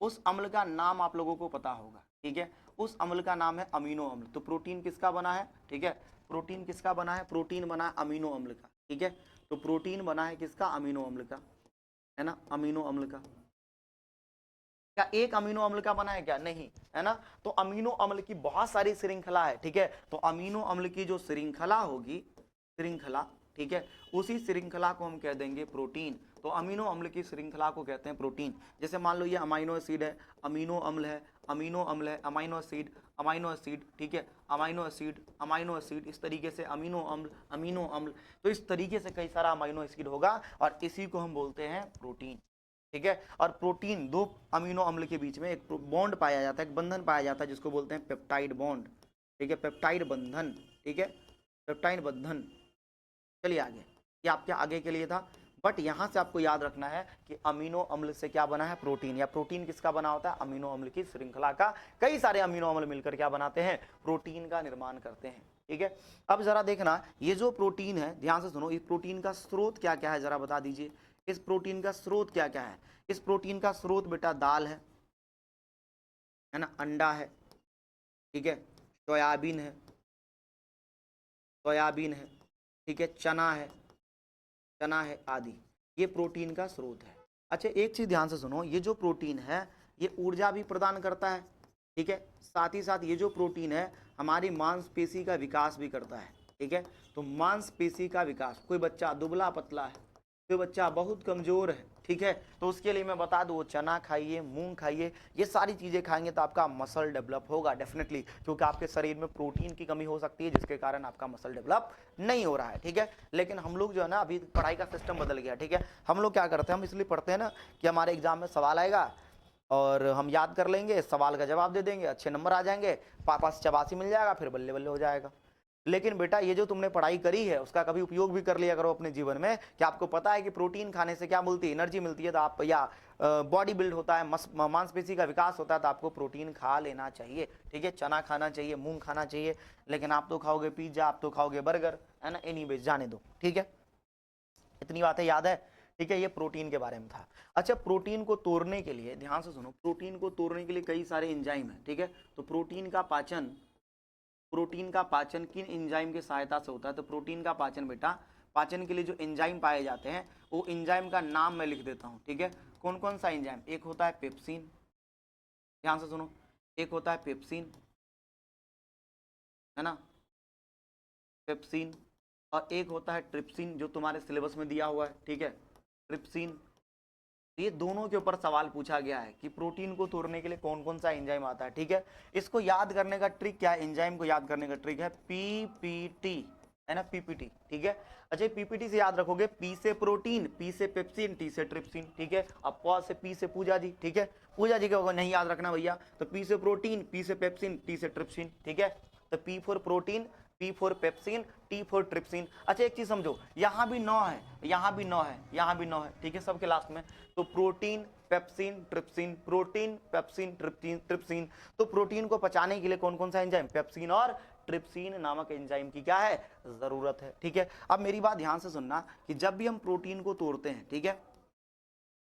उस अम्ल का नाम आप लोगों को पता होगा, ठीक है। उस अम्ल का नाम है अमीनो अम्ल। तो प्रोटीन किसका बना है, ठीक है, प्रोटीन किसका बना है, प्रोटीन बना है अमीनो अम्ल का, ठीक है। तो प्रोटीन बना है किसका, अमीनो अम्ल का, है ना, अमीनो अम्ल का। क्या एक अमीनो अम्ल का बना है क्या, नहीं, है ना। तो अमीनो अम्ल की बहुत सारी श्रृंखला है, ठीक है। तो अमीनो अम्ल की जो श्रृंखला होगी, श्रृंखला, ठीक है, उसी श्रृंखला को हम कह देंगे प्रोटीन। तो अमीनो अम्ल की श्रृंखला को कहते हैं प्रोटीन। जैसे मान लो ये अमाइनो एसिड है, अमीनो अम्ल है, अमीनो अम्ल है, अमाइनो एसिड, अमाइनो एसिड, ठीक है, अमाइनो एसिड, अमाइनो एसिड, इस तरीके से अमीनो अम्ल, अमीनो अम्ल। तो इस तरीके से कई सारा अमाइनो एसिड होगा और इसी को हम बोलते हैं प्रोटीन, ठीक है। और प्रोटीन दो अमीनो अम्ल के बीच में एक बॉन्ड पाया जाता है, एक बंधन पाया जाता है जिसको बोलते हैं पेप्टाइड बॉन्ड, ठीक है, पेप्टाइड बंधन, ठीक है, पेप्टाइड बंधन। चलिए आगे, ये आपके आगे के लिए था, बट यहां से आपको याद रखना है कि अमीनो अम्ल से क्या बना है, प्रोटीन। या प्रोटीन किसका बना होता है, अमीनो अम्ल की श्रृंखला का कई सारे अमीनो अम्ल मिलकर क्या बनाते हैं, प्रोटीन का निर्माण करते हैं, ठीक है। अब जरा देखना, ये जो प्रोटीन है, ध्यान से सुनो, इस प्रोटीन का स्रोत क्या क्या है जरा बता दीजिए। इस प्रोटीन का स्रोत क्या क्या है, इस प्रोटीन का स्रोत बेटा दाल है ना, अंडा है, ठीक है, सोयाबीन है, सोयाबीन है, ठीक है, चना है, चना है आदि, ये प्रोटीन का स्रोत है। अच्छा एक चीज ध्यान से सुनो, ये जो प्रोटीन है ये ऊर्जा भी प्रदान करता है, ठीक है। साथ ही साथ ये जो प्रोटीन है हमारी मांसपेशी का विकास भी करता है, ठीक है। तो मांसपेशी का विकास, कोई बच्चा दुबला पतला है, कोई बच्चा बहुत कमजोर है, ठीक है, तो उसके लिए मैं बता दूं चना खाइए, मूंग खाइए, ये सारी चीजें खाएंगे तो आपका मसल डेवलप होगा डेफिनेटली, क्योंकि आपके शरीर में प्रोटीन की कमी हो सकती है जिसके कारण आपका मसल डेवलप नहीं हो रहा है, ठीक है। लेकिन हम लोग जो है ना, अभी पढ़ाई का सिस्टम बदल गया, ठीक है। हम लोग क्या करते हैं, हम इसलिए पढ़ते हैं ना कि हमारे एग्जाम में सवाल आएगा और हम याद कर लेंगे, सवाल का जवाब दे देंगे, अच्छे नंबर आ जाएंगे, पापा से चबासी मिल जाएगा, फिर बल्ले बल्ले हो जाएगा। लेकिन बेटा ये जो तुमने पढ़ाई करी है उसका कभी उपयोग भी कर लिया करो अपने जीवन में, कि आपको पता है कि प्रोटीन खाने से क्या मिलती है, एनर्जी मिलती है, तो आप या बॉडी बिल्ड होता है, मांसपेशी का विकास होता है, तो आपको प्रोटीन खा लेना चाहिए, ठीक है। चना खाना चाहिए, मूंग खाना चाहिए, लेकिन आप तो खाओगे पिज्जा, आप तो खाओगे बर्गर, है ना, एनीवेज जाने दो, ठीक है। इतनी बातें याद है, ठीक है। ये प्रोटीन के बारे में था। अच्छा प्रोटीन को तोड़ने के लिए ध्यान से सुनो, प्रोटीन को तोड़ने के लिए कई सारे एंजाइम है, ठीक है। तो प्रोटीन का पाचन किन एंजाइम की सहायता से होता है, तो प्रोटीन का पाचन बेटा, पाचन के लिए जो एंजाइम पाए जाते हैं वो एंजाइम का नाम मैं लिख देता हूं, ठीक है। कौन कौन सा एंजाइम, एक होता है पेप्सिन, ध्यान से सुनो, एक होता है पेप्सिन, है ना, पेप्सिन, और एक होता है ट्रिप्सिन जो तुम्हारे सिलेबस में दिया हुआ है, ठीक है, ट्रिप्सिन। ये दोनों के ऊपर सवाल पूछा गया है कि प्रोटीन को तोड़ने के लिए कौन कौन सा एंजाइम आता है, ठीक है। इसको याद करने का ट्रिक क्या है, एंजाइम को याद करने का ट्रिक है पीपीटी, है ना, पीपीटी, ठीक है। अच्छा पीपीटी से याद रखोगे, पी से प्रोटीन, पी से पेप्सिन, टी से ट्रिप्सिन, ठीक है। अब पॉज से पी से पूजा जी, ठीक है, पूजा जी का नहीं याद रखना भैया, तो पी से प्रोटीन, पी से पेप्सिन, टी से ट्रिप्सिन, ठीक है। तो P for protein, P for pepsin, T for trypsin. अच्छा एक चीज समझो, यहाँ भी 9 है, यहाँ भी 9 है, यहाँ भी 9 है, ठीक है, सबके लास्ट में। तो protein pepsin trypsin, protein pepsin trypsin trypsin. तो प्रोटीन को पचाने के लिए कौन कौन सा एंजाइम, पेप्सिन और ट्रिप्सिन नामक एंजाइम की क्या है, जरूरत है। ठीक है, अब मेरी बात ध्यान से सुनना कि जब भी हम प्रोटीन को तोड़ते हैं, ठीक है,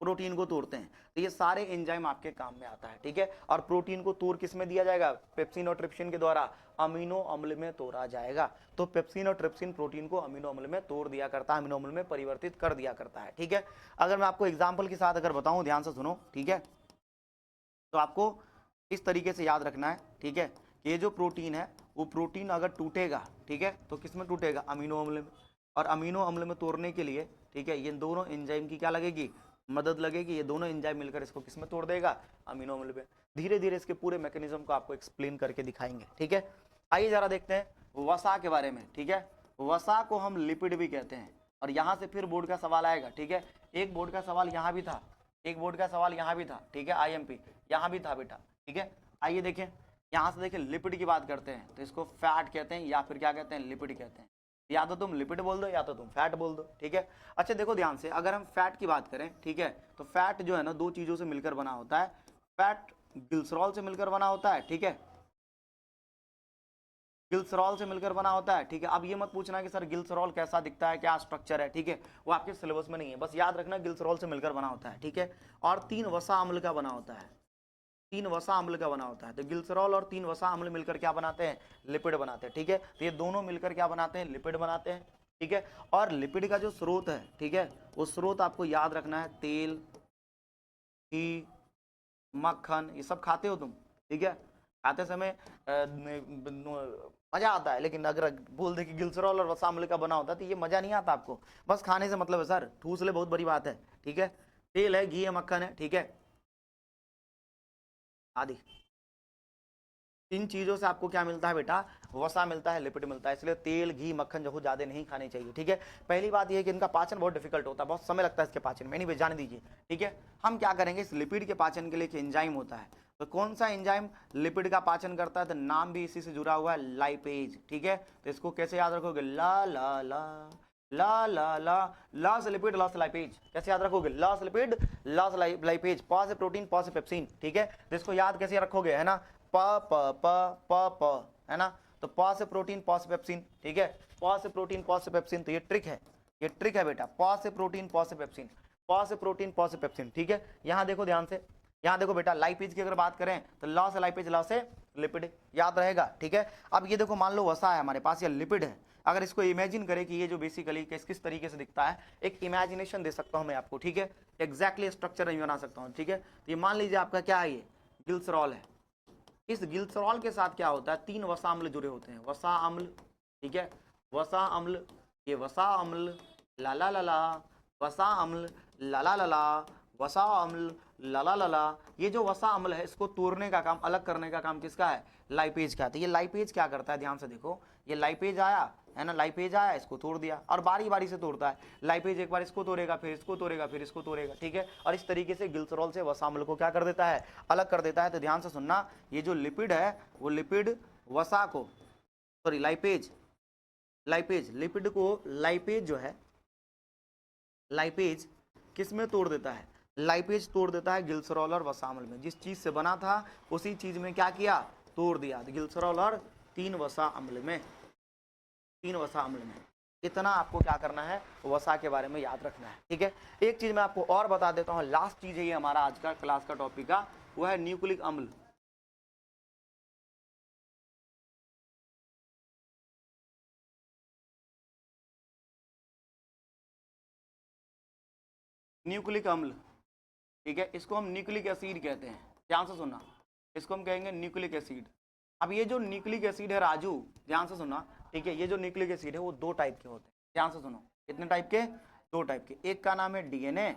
प्रोटीन को तोड़ते हैं तो ये सारे एंजाइम आपके काम में आता है। ठीक है, और प्रोटीन को तोड़ किस में दिया जाएगा, पेप्सिन और ट्रिप्सिन के द्वारा अमीनो अम्ल में तोड़ा जाएगा। तो पेप्सिन और ट्रिप्सिन प्रोटीन को अमीनो अम्ल में तोड़ दिया करता है, अमीनो अम्ल में परिवर्तित कर दिया करता है। ठीक है, अगर मैं आपको एग्जाम्पल के साथ अगर बताऊं, ध्यान से सुनो, ठीक है, तो आपको इस तरीके से याद रखना है। ठीक है, ये जो प्रोटीन है वो प्रोटीन अगर टूटेगा, ठीक है, तो किस में टूटेगा, अमीनो अम्ल में। और अमीनो अम्ल में तोड़ने के लिए, ठीक है, ये दोनों एंजाइम की क्या लगेगी, मदद लगेगी। ये दोनों एंजाइम मिलकर इसको किस में तोड़ देगा, अमीनो अम्ल में। धीरे धीरे इसके पूरे मैकेनिज्म को आपको एक्सप्लेन करके दिखाएंगे। ठीक है, आइए जरा देखते हैं वसा के बारे में। ठीक है, वसा को हम लिपिड भी कहते हैं। और यहाँ से फिर बोर्ड का सवाल आएगा। ठीक है, एक बोर्ड का सवाल यहाँ भी था, एक बोर्ड का सवाल यहाँ भी था। ठीक है, आईएमपी यहाँ भी था बेटा। ठीक है, आइए देखें, यहाँ से देखें, लिपिड की बात करते हैं तो इसको फैट कहते हैं या फिर क्या कहते हैं, लिपिड कहते हैं। या तो तुम लिपिड बोल दो या तो तुम फैट बोल दो। ठीक है, अच्छा देखो ध्यान से, अगर हम फैट की बात करें, ठीक है, तो फैट जो है ना दो चीजों से मिलकर बना होता है। फैट ग्लिसरॉल से मिलकर बना होता है। ठीक है, ग्लिसरॉल से मिलकर बना होता है। ठीक है, अब ये मत पूछना कि सर ग्लिसरॉल कैसा दिखता है, क्या स्ट्रक्चर है। ठीक है, वो आपके सिलेबस में नहीं है, बस याद रखना ग्लिसरॉल से मिलकर बना होता है। ठीक है, और 3 वसा अम्ल का बना होता है, 3 वसा अम्ल का बना होता है। तो ग्लिसरॉल और 3 वसा अम्ल मिलकर क्या बनाते हैं, लिपिड बनाते हैं। ठीक है, तो ये दोनों मिलकर क्या बनाते हैं, लिपिड बनाते हैं। ठीक है, और लिपिड का जो स्रोत है, ठीक है, वो स्रोत आपको याद रखना है, तेल, घी, मक्खन, ये सब खाते हो तुम। ठीक है, खाते समय मजा आता है, लेकिन अगर बोल दे कि ग्लिसरॉल और वसा अम्ल का बना होता है तो ये मजा नहीं आता आपको। बस खाने से मतलब है सर, ठूस ले, बहुत बड़ी बात है। ठीक है, तेल है, घी है, मक्खन है। ठीक है, आदि इन चीजों से आपको क्या मिलता है बेटा, वसा मिलता है, लिपिड मिलता है। इसलिए तेल, घी, मक्खन जो ज्यादा नहीं खाने चाहिए। ठीक है, पहली बात यह है कि इनका पाचन बहुत डिफिकल्ट होता है, बहुत समय लगता है इसके पाचन में। नहीं जाने दीजिए। ठीक है, हम क्या करेंगे, इस लिपिड के पाचन के लिए एक एंजाइम होता है। तो कौन सा एंजाइम लिपिड का पाचन करता है, तो नाम भी इसी से जुड़ा हुआ है, लाइपेज। ठीक है, तो इसको कैसे याद रखोगे, ला ला ला ला ला ला, ला से लिपिड, ला से लाइपेज। कैसे याद रखोगे, ला से लिपिड, ला से लाइपेज, पा से प्रोटीन, पा से पेप्सिन। ठीक है, तो इसको याद कैसे रखोगे, है ना, प प प प प, है ना, तो प से प्रोटीन, प से पेप्सिन। ठीक है, प से प्रोटीन, प से पेप्सिन। तो ये ट्रिक है, ये ट्रिक है बेटा, प से प्रोटीन, प से पेप्सिन, प से प्रोटीन, प से पेप्सिन। ठीक है, यहाँ देखो ध्यान से, यहाँ देखो बेटा, लाइपेज की अगर बात करें तो ला से लाइपेज, ला से लिपिड, याद रहेगा। ठीक है, अब ये देखो, मान लो वसा है हमारे पास, ये लिपिड है। अगर इसको इमेजिन करें कि ये जो बेसिकली किस तरीके से दिखता है, एक इमेजिनेशन दे सकता हूं मैं आपको। ठीक है, एग्जैक्टली स्ट्रक्चर नहीं बना सकता हूं। ठीक है, तो ये मान लीजिए आपका क्या है, ये ग्लिसरॉल है। इस ग्लिसरॉल के साथ क्या होता है, 3 वसा अम्ल जुड़े होते हैं, वसा अम्ल। ठीक है, वसा अम्ल, ये वसा अम्ल, ला ला ला ला, वसा अम्ल, ला ला ला ला, वसा अम्ल, ला ला ला ला। ये जो वसा अम्ल है, इसको तोड़ने का काम, अलग करने का काम किसका है, लाइपेज का। तो ये लाइपेज क्या करता है, ध्यान से देखो, ये लाइपेज आया है ना, लाइपेज आया, इसको तोड़ दिया, और बारी बारी से तोड़ता है। लाइपेज एक बार इसको तोड़ेगा, फिर इसको तोड़ेगा, फिर इसको तोड़ेगा। ठीक है, और इस तरीके से ग्लिसरॉल से वसा अम्ल को क्या कर देता है, अलग कर देता है। तो ध्यान से सुनना, ये जो लिपिड है वो लिपिड वसा को, सॉरी लाइपेज, लाइपेज लिपिड को, लाइपेज जो है, लाइपेज किस में तोड़ देता है, लाइपेज तोड़ देता है ग्लिसरॉल और वसा अम्ल में। जिस चीज से बना था उसी चीज में क्या किया, तोड़ दिया, ग्लिसरॉल और 3 वसा अम्ल में, 3 वसा अम्ल में। इतना आपको क्या करना है, वसा के बारे में याद रखना है। ठीक है, एक चीज मैं आपको और बता देता हूँ, लास्ट चीज है ये हमारा आज का क्लास का टॉपिक का, वो है न्यूक्लिक अम्ल। न्यूक्लिक अम्ल, ठीक है, इसको हम न्यूक्लिक एसिड कहते हैं। ध्यान से सुनना, इसको हम कहेंगे न्यूक्लिक एसिड। अब ये जो न्यूक्लिक एसिड है राजू, ध्यान से सुनना, ठीक है, ये जो न्यूक्लिक एसिड है वो 2 टाइप के होते हैं। ध्यान से सुनो, कितने टाइप के, 2 टाइप के। एक का नाम है डीएनए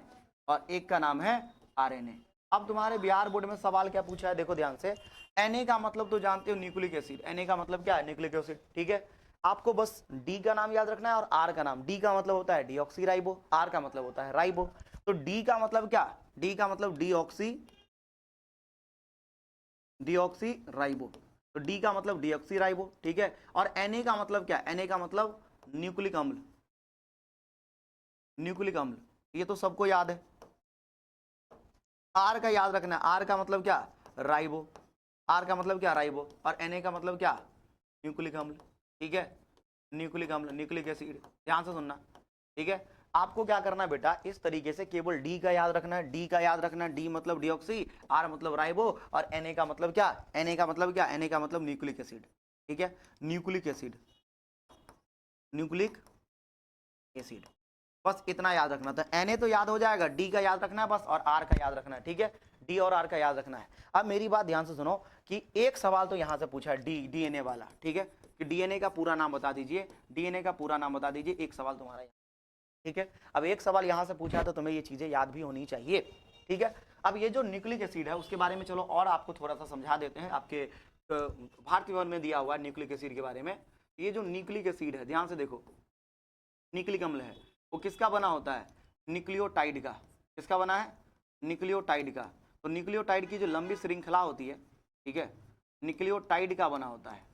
और एक का नाम है आरएनए। अब तुम्हारे बिहार बोर्ड में सवाल क्या पूछा है, देखो ध्यान से, Na का मतलब तो जानते हो, न्यूक्लिक एसिड। Na का मतलब क्या है, न्यूक्लिक एसिड। ठीक है, आपको बस डी का नाम याद रखना है और आर का नाम। डी का मतलब होता है डीऑक्सी राइबो, आर का मतलब होता है राइबो। तो डी का मतलब क्या, डी का मतलब डीऑक्सी, डीऑक्सी राइबो। तो डी का मतलब डीऑक्सी राइबो। ठीक है, और Na का मतलब क्या, Na का मतलब न्यूक्लिक अम्ल, न्यूक्लिक अम्ल, ये तो सबको याद है। आर का याद रखना है, आर का मतलब क्या, राइबो, आर का मतलब क्या, राइबो, और Na का मतलब क्या, न्यूक्लिक अम्ल, ठीक है, न्यूक्लिक अम्ल, न्यूक्लिक एसिड, ध्यान से सुनना, ठीक है। आपको क्या करना है बेटा, इस तरीके से केवल डी का याद रखना है, डी का याद रखना है, डी मतलब डीऑक्सी, आर मतलब राइबो, और Na का मतलब क्या, Na का मतलब क्या, Na का मतलब न्यूक्लिक एसिड, ठीक है, न्यूक्लिक एसिड, न्यूक्लिक एसिड, बस इतना याद रखना था। Na तो याद हो जाएगा, डी का याद रखना है बस, और आर का याद रखना है, ठीक है, डी और आर का याद रखना है। अब मेरी बात ध्यान से सुनो कि एक सवाल तो यहां से पूछा है डीएनए वाला, ठीक है, कि डीएनए का पूरा नाम बता दीजिए, डीएनए का पूरा नाम बता दीजिए, एक सवाल तुम्हारा, ठीक है। अब एक सवाल यहां से पूछा तो तुम्हें ये चीजें याद भी होनी चाहिए, ठीक है। अब ये जो न्यूक्लिक एसिड है उसके बारे में चलो और आपको थोड़ा सा समझा देते हैं, आपके भारतीय विवरण में दिया हुआ है न्यूक्लिक एसिड के बारे में। ये जो न्यूक्लिक एसिड है, ध्यान से देखो, न्यूक्लिक अम्ल है, वो किसका बना होता है, न्यूक्लियोटाइड का, किसका बना है, न्यूक्लियोटाइड का। तो न्यूक्लियोटाइड की जो लंबी श्रृंखला होती है, ठीक है, न्यूक्लियोटाइड का बना होता है।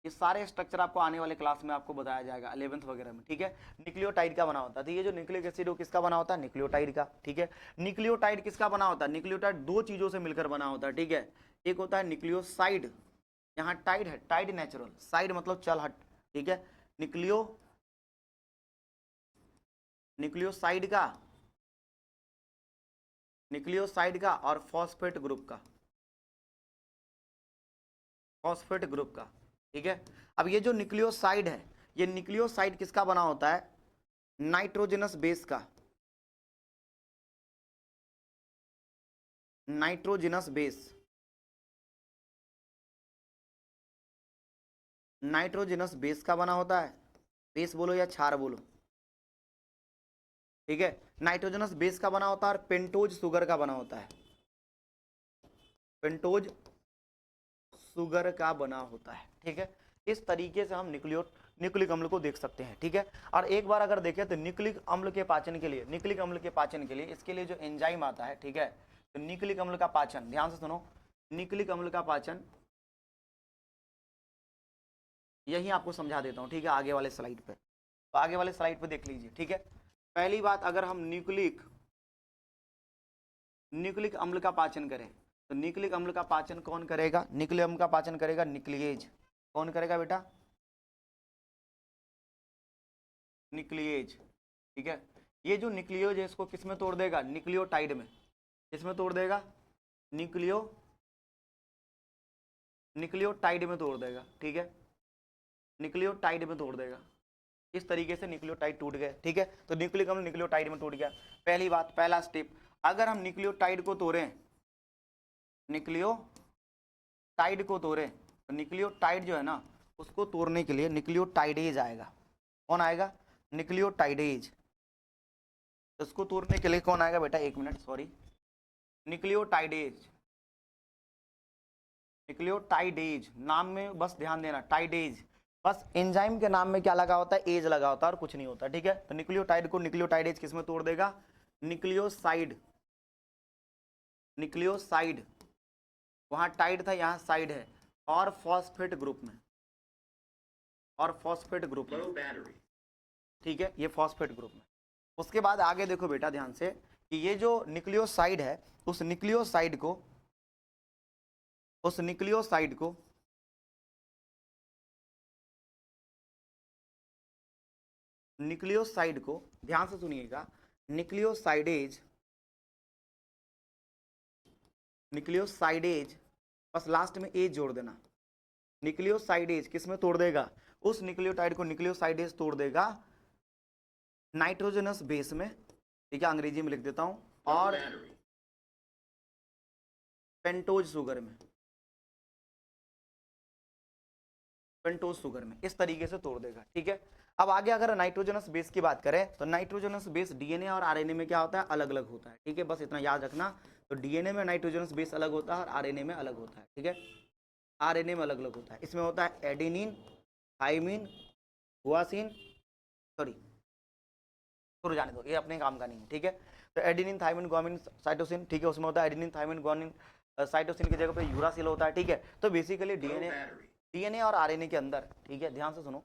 ये सारे स्ट्रक्चर आपको आने वाले क्लास में आपको बताया जाएगा 11th वगैरह में, ठीक है। न्यूक्लियोटाइड का बना होता है, तो ये जो न्यूक्लिक एसिड है किसका बना होता है, न्यूक्लियोटाइड का, ठीक है। न्यूक्लियोटाइड किसका बना होता है, न्यूक्लियोटाइड दो चीजों से मिलकर बना होता है, ठीक है। एक होता है न्यूक्लियोसाइड, यहाँ टाइड है, टाइड नेचुरल, साइड मतलब चल हट, ठीक है, न्यूक्लियोसाइड का, न्यूक्लियोसाइड का, और फॉस्फेट ग्रुप का, फॉस्फेट ग्रुप का, ठीक है। अब ये जो न्यूक्लियोसाइड है, ये न्यूक्लियोसाइड किसका बना होता है, नाइट्रोजनस बेस का, नाइट्रोजनस बेस, नाइट्रोजनस बेस का बना होता है, बेस बोलो या क्षार बोलो, ठीक है। नाइट्रोजनस बेस का बना होता है, और पेंटोज शुगर का बना होता है, पेंटोज शुगर का बना होता है, ठीक है। इस तरीके से हम न्यूक्लिक अम्ल को देख सकते हैं, ठीक है। और एक बार अगर देखें तो न्यूक्लिक अम्ल के पाचन के लिए, न्यूक्लिक अम्ल के पाचन के लिए इसके लिए जो एंजाइम आता है, ठीक है, तो न्यूक्लिक अम्ल का पाचन, ध्यान से सुनो, न्यूक्लिक अम्ल का पाचन, यही आपको समझा देता हूं, ठीक है, आगे वाले स्लाइड पे। तो आगे वाले स्लाइड पे देख लीजिए, ठीक है। पहली बात, अगर हम न्यूक्लिक अम्ल का पाचन करें तो न्यूक्लिक अम्ल का पाचन कौन करेगा, न्यूक्लिक अम्ल का पाचन करेगा न्यूक्लिएज, कौन करेगा बेटा, न्यूक्लिएज, ठीक है। ये जो न्यूक्लियोज है इसको किस में तोड़ देगा, न्यूक्लियोटाइड में, किसमें तोड़ देगा, न्यूक्लियोटाइड में तोड़ देगा, ठीक है, न्यूक्लियोटाइड में तोड़ देगा। इस तरीके से न्यूक्लियोटाइड टूट गए, ठीक है। तो न्यूक्लिक अम्ल न्यूक्लियोटाइड में टूट गया, पहली बात, पहला स्टेप। अगर हम न्यूक्लियोटाइड को तोड़ें, न्यूक्लियोटाइड को तोड़ें, तो न्यूक्लियोटाइड जो है ना, उसको तोड़ने के लिए न्यूक्लियोटाइडेज आएगा, कौन आएगा, न्यूक्लियोटाइडेज। इसको तोड़ने के लिए कौन आएगा बेटा, एक मिनट, सॉरी, न्यूक्लियोटाइडेज, न्यूक्लियोटाइडेज, नाम में बस ध्यान देना, टाइडेज, बस एंजाइम के नाम में क्या लगा होता है, एज लगा होता है और कुछ नहीं होता, ठीक है। तो न्यूक्लियोटाइड को न्यूक्लियोटाइडेज किस में तोड़ देगा, न्यूक्लियोसाइड, न्यूक्लियोसाइड, वहां टाइड था, यहां साइड है, और फॉस्फेट ग्रुप में, और फॉस्फेट ग्रुप में, ठीक है, ये फॉस्फेट ग्रुप में। उसके बाद आगे देखो बेटा ध्यान से कि ये जो न्यूक्लियोसाइड है, उस न्यूक्लियोसाइड को ध्यान से सुनिएगा, न्यूक्लियोसाइडेज, बस लास्ट में एज जोड़ देना, न्यूक्लियोसाइडेज किस में तोड़ देगा, उस न्यूक्लियोटाइड को न्यूक्लियोसाइडेज तोड़ देगा नाइट्रोजनस बेस में, ठीक है, अंग्रेजी में लिख देता हूं, और पेंटोज शुगर में, पेंटोज शुगर में, इस तरीके से तोड़ देगा, ठीक है। अब आगे अगर नाइट्रोजनस बेस की बात करें तो नाइट्रोजनस बेस डीएनए और आरएनए में क्या होता है, अलग अलग होता है, ठीक है, बस इतना याद रखना। तो डीएनए में नाइट्रोजनस बेस अलग होता है और आरएनए में अलग होता है, ठीक है, आरएनए में अलग अलग होता है। इसमें होता है एडेनिन, थाइमिन, गुआनिन, सॉरी छोड़ जाने दो, ये अपने काम का नहीं है, ठीक है। तो एडेनिन, थाइमिन, गुआनिन, साइटोसिन, ठीक है, उसमें होता है एडेनिन, थाइमिन, गुआनिन, साइटोसिन की जगह पे यूरासिल होता है, ठीक है। तो बेसिकली डीएनए और आरएनए के अंदर, ठीक है, ध्यान से सुनो,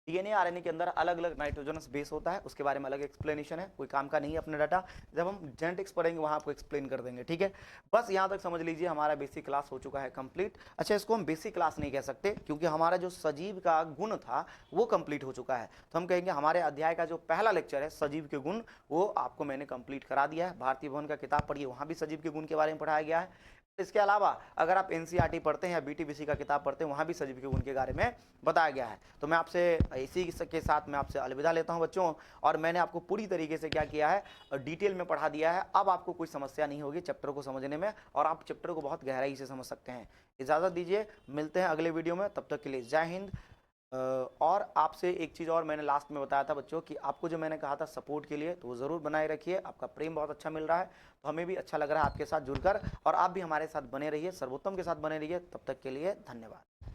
डीएनए आरएनए के अंदर अलग अलग नाइट्रोजनस बेस होता है, उसके बारे में अलग एक्सप्लेनेशन है, कोई काम का नहीं है अपना डाटा। जब हम जेनेटिक्स पढ़ेंगे वहां आपको एक्सप्लेन कर देंगे, ठीक है। बस यहाँ तक समझ लीजिए हमारा बेसिक क्लास हो चुका है कंप्लीट। अच्छा, इसको हम बेसिक क्लास नहीं कह सकते क्योंकि हमारा जो सजीव का गुण था वो कंप्लीट हो चुका है, तो हम कहेंगे हमारे अध्याय का जो पहला लेक्चर है सजीव के गुण, वो आपको मैंने कंप्लीट करा दिया है। भारतीय भवन का किताब पढ़िए, वहां भी सजीव के गुण के बारे में पढ़ाया गया है। इसके अलावा अगर आप एनसीईआरटी पढ़ते हैं या बीटीबीसी का किताब पढ़ते हैं, वहां भी सजीव के गुण के बारे में बताया गया है। तो मैं आपसे इसी के साथ मैं आपसे अलविदा लेता हूं बच्चों, और मैंने आपको पूरी तरीके से क्या किया है, डिटेल में पढ़ा दिया है। अब आपको कोई समस्या नहीं होगी चैप्टर को समझने में, और आप चैप्टर को बहुत गहराई से समझ सकते हैं। इजाज़त दीजिए, मिलते हैं अगले वीडियो में, तब तक के लिए जय हिंद। और आपसे एक चीज़ और मैंने लास्ट में बताया था बच्चों कि आपको जो मैंने कहा था सपोर्ट के लिए, तो वो ज़रूर बनाए रखिए। आपका प्रेम बहुत अच्छा मिल रहा है, तो हमें भी अच्छा लग रहा है आपके साथ जुड़कर, और आप भी हमारे साथ बने रहिए, सर्वोत्तम के साथ बने रहिए। तब तक के लिए धन्यवाद।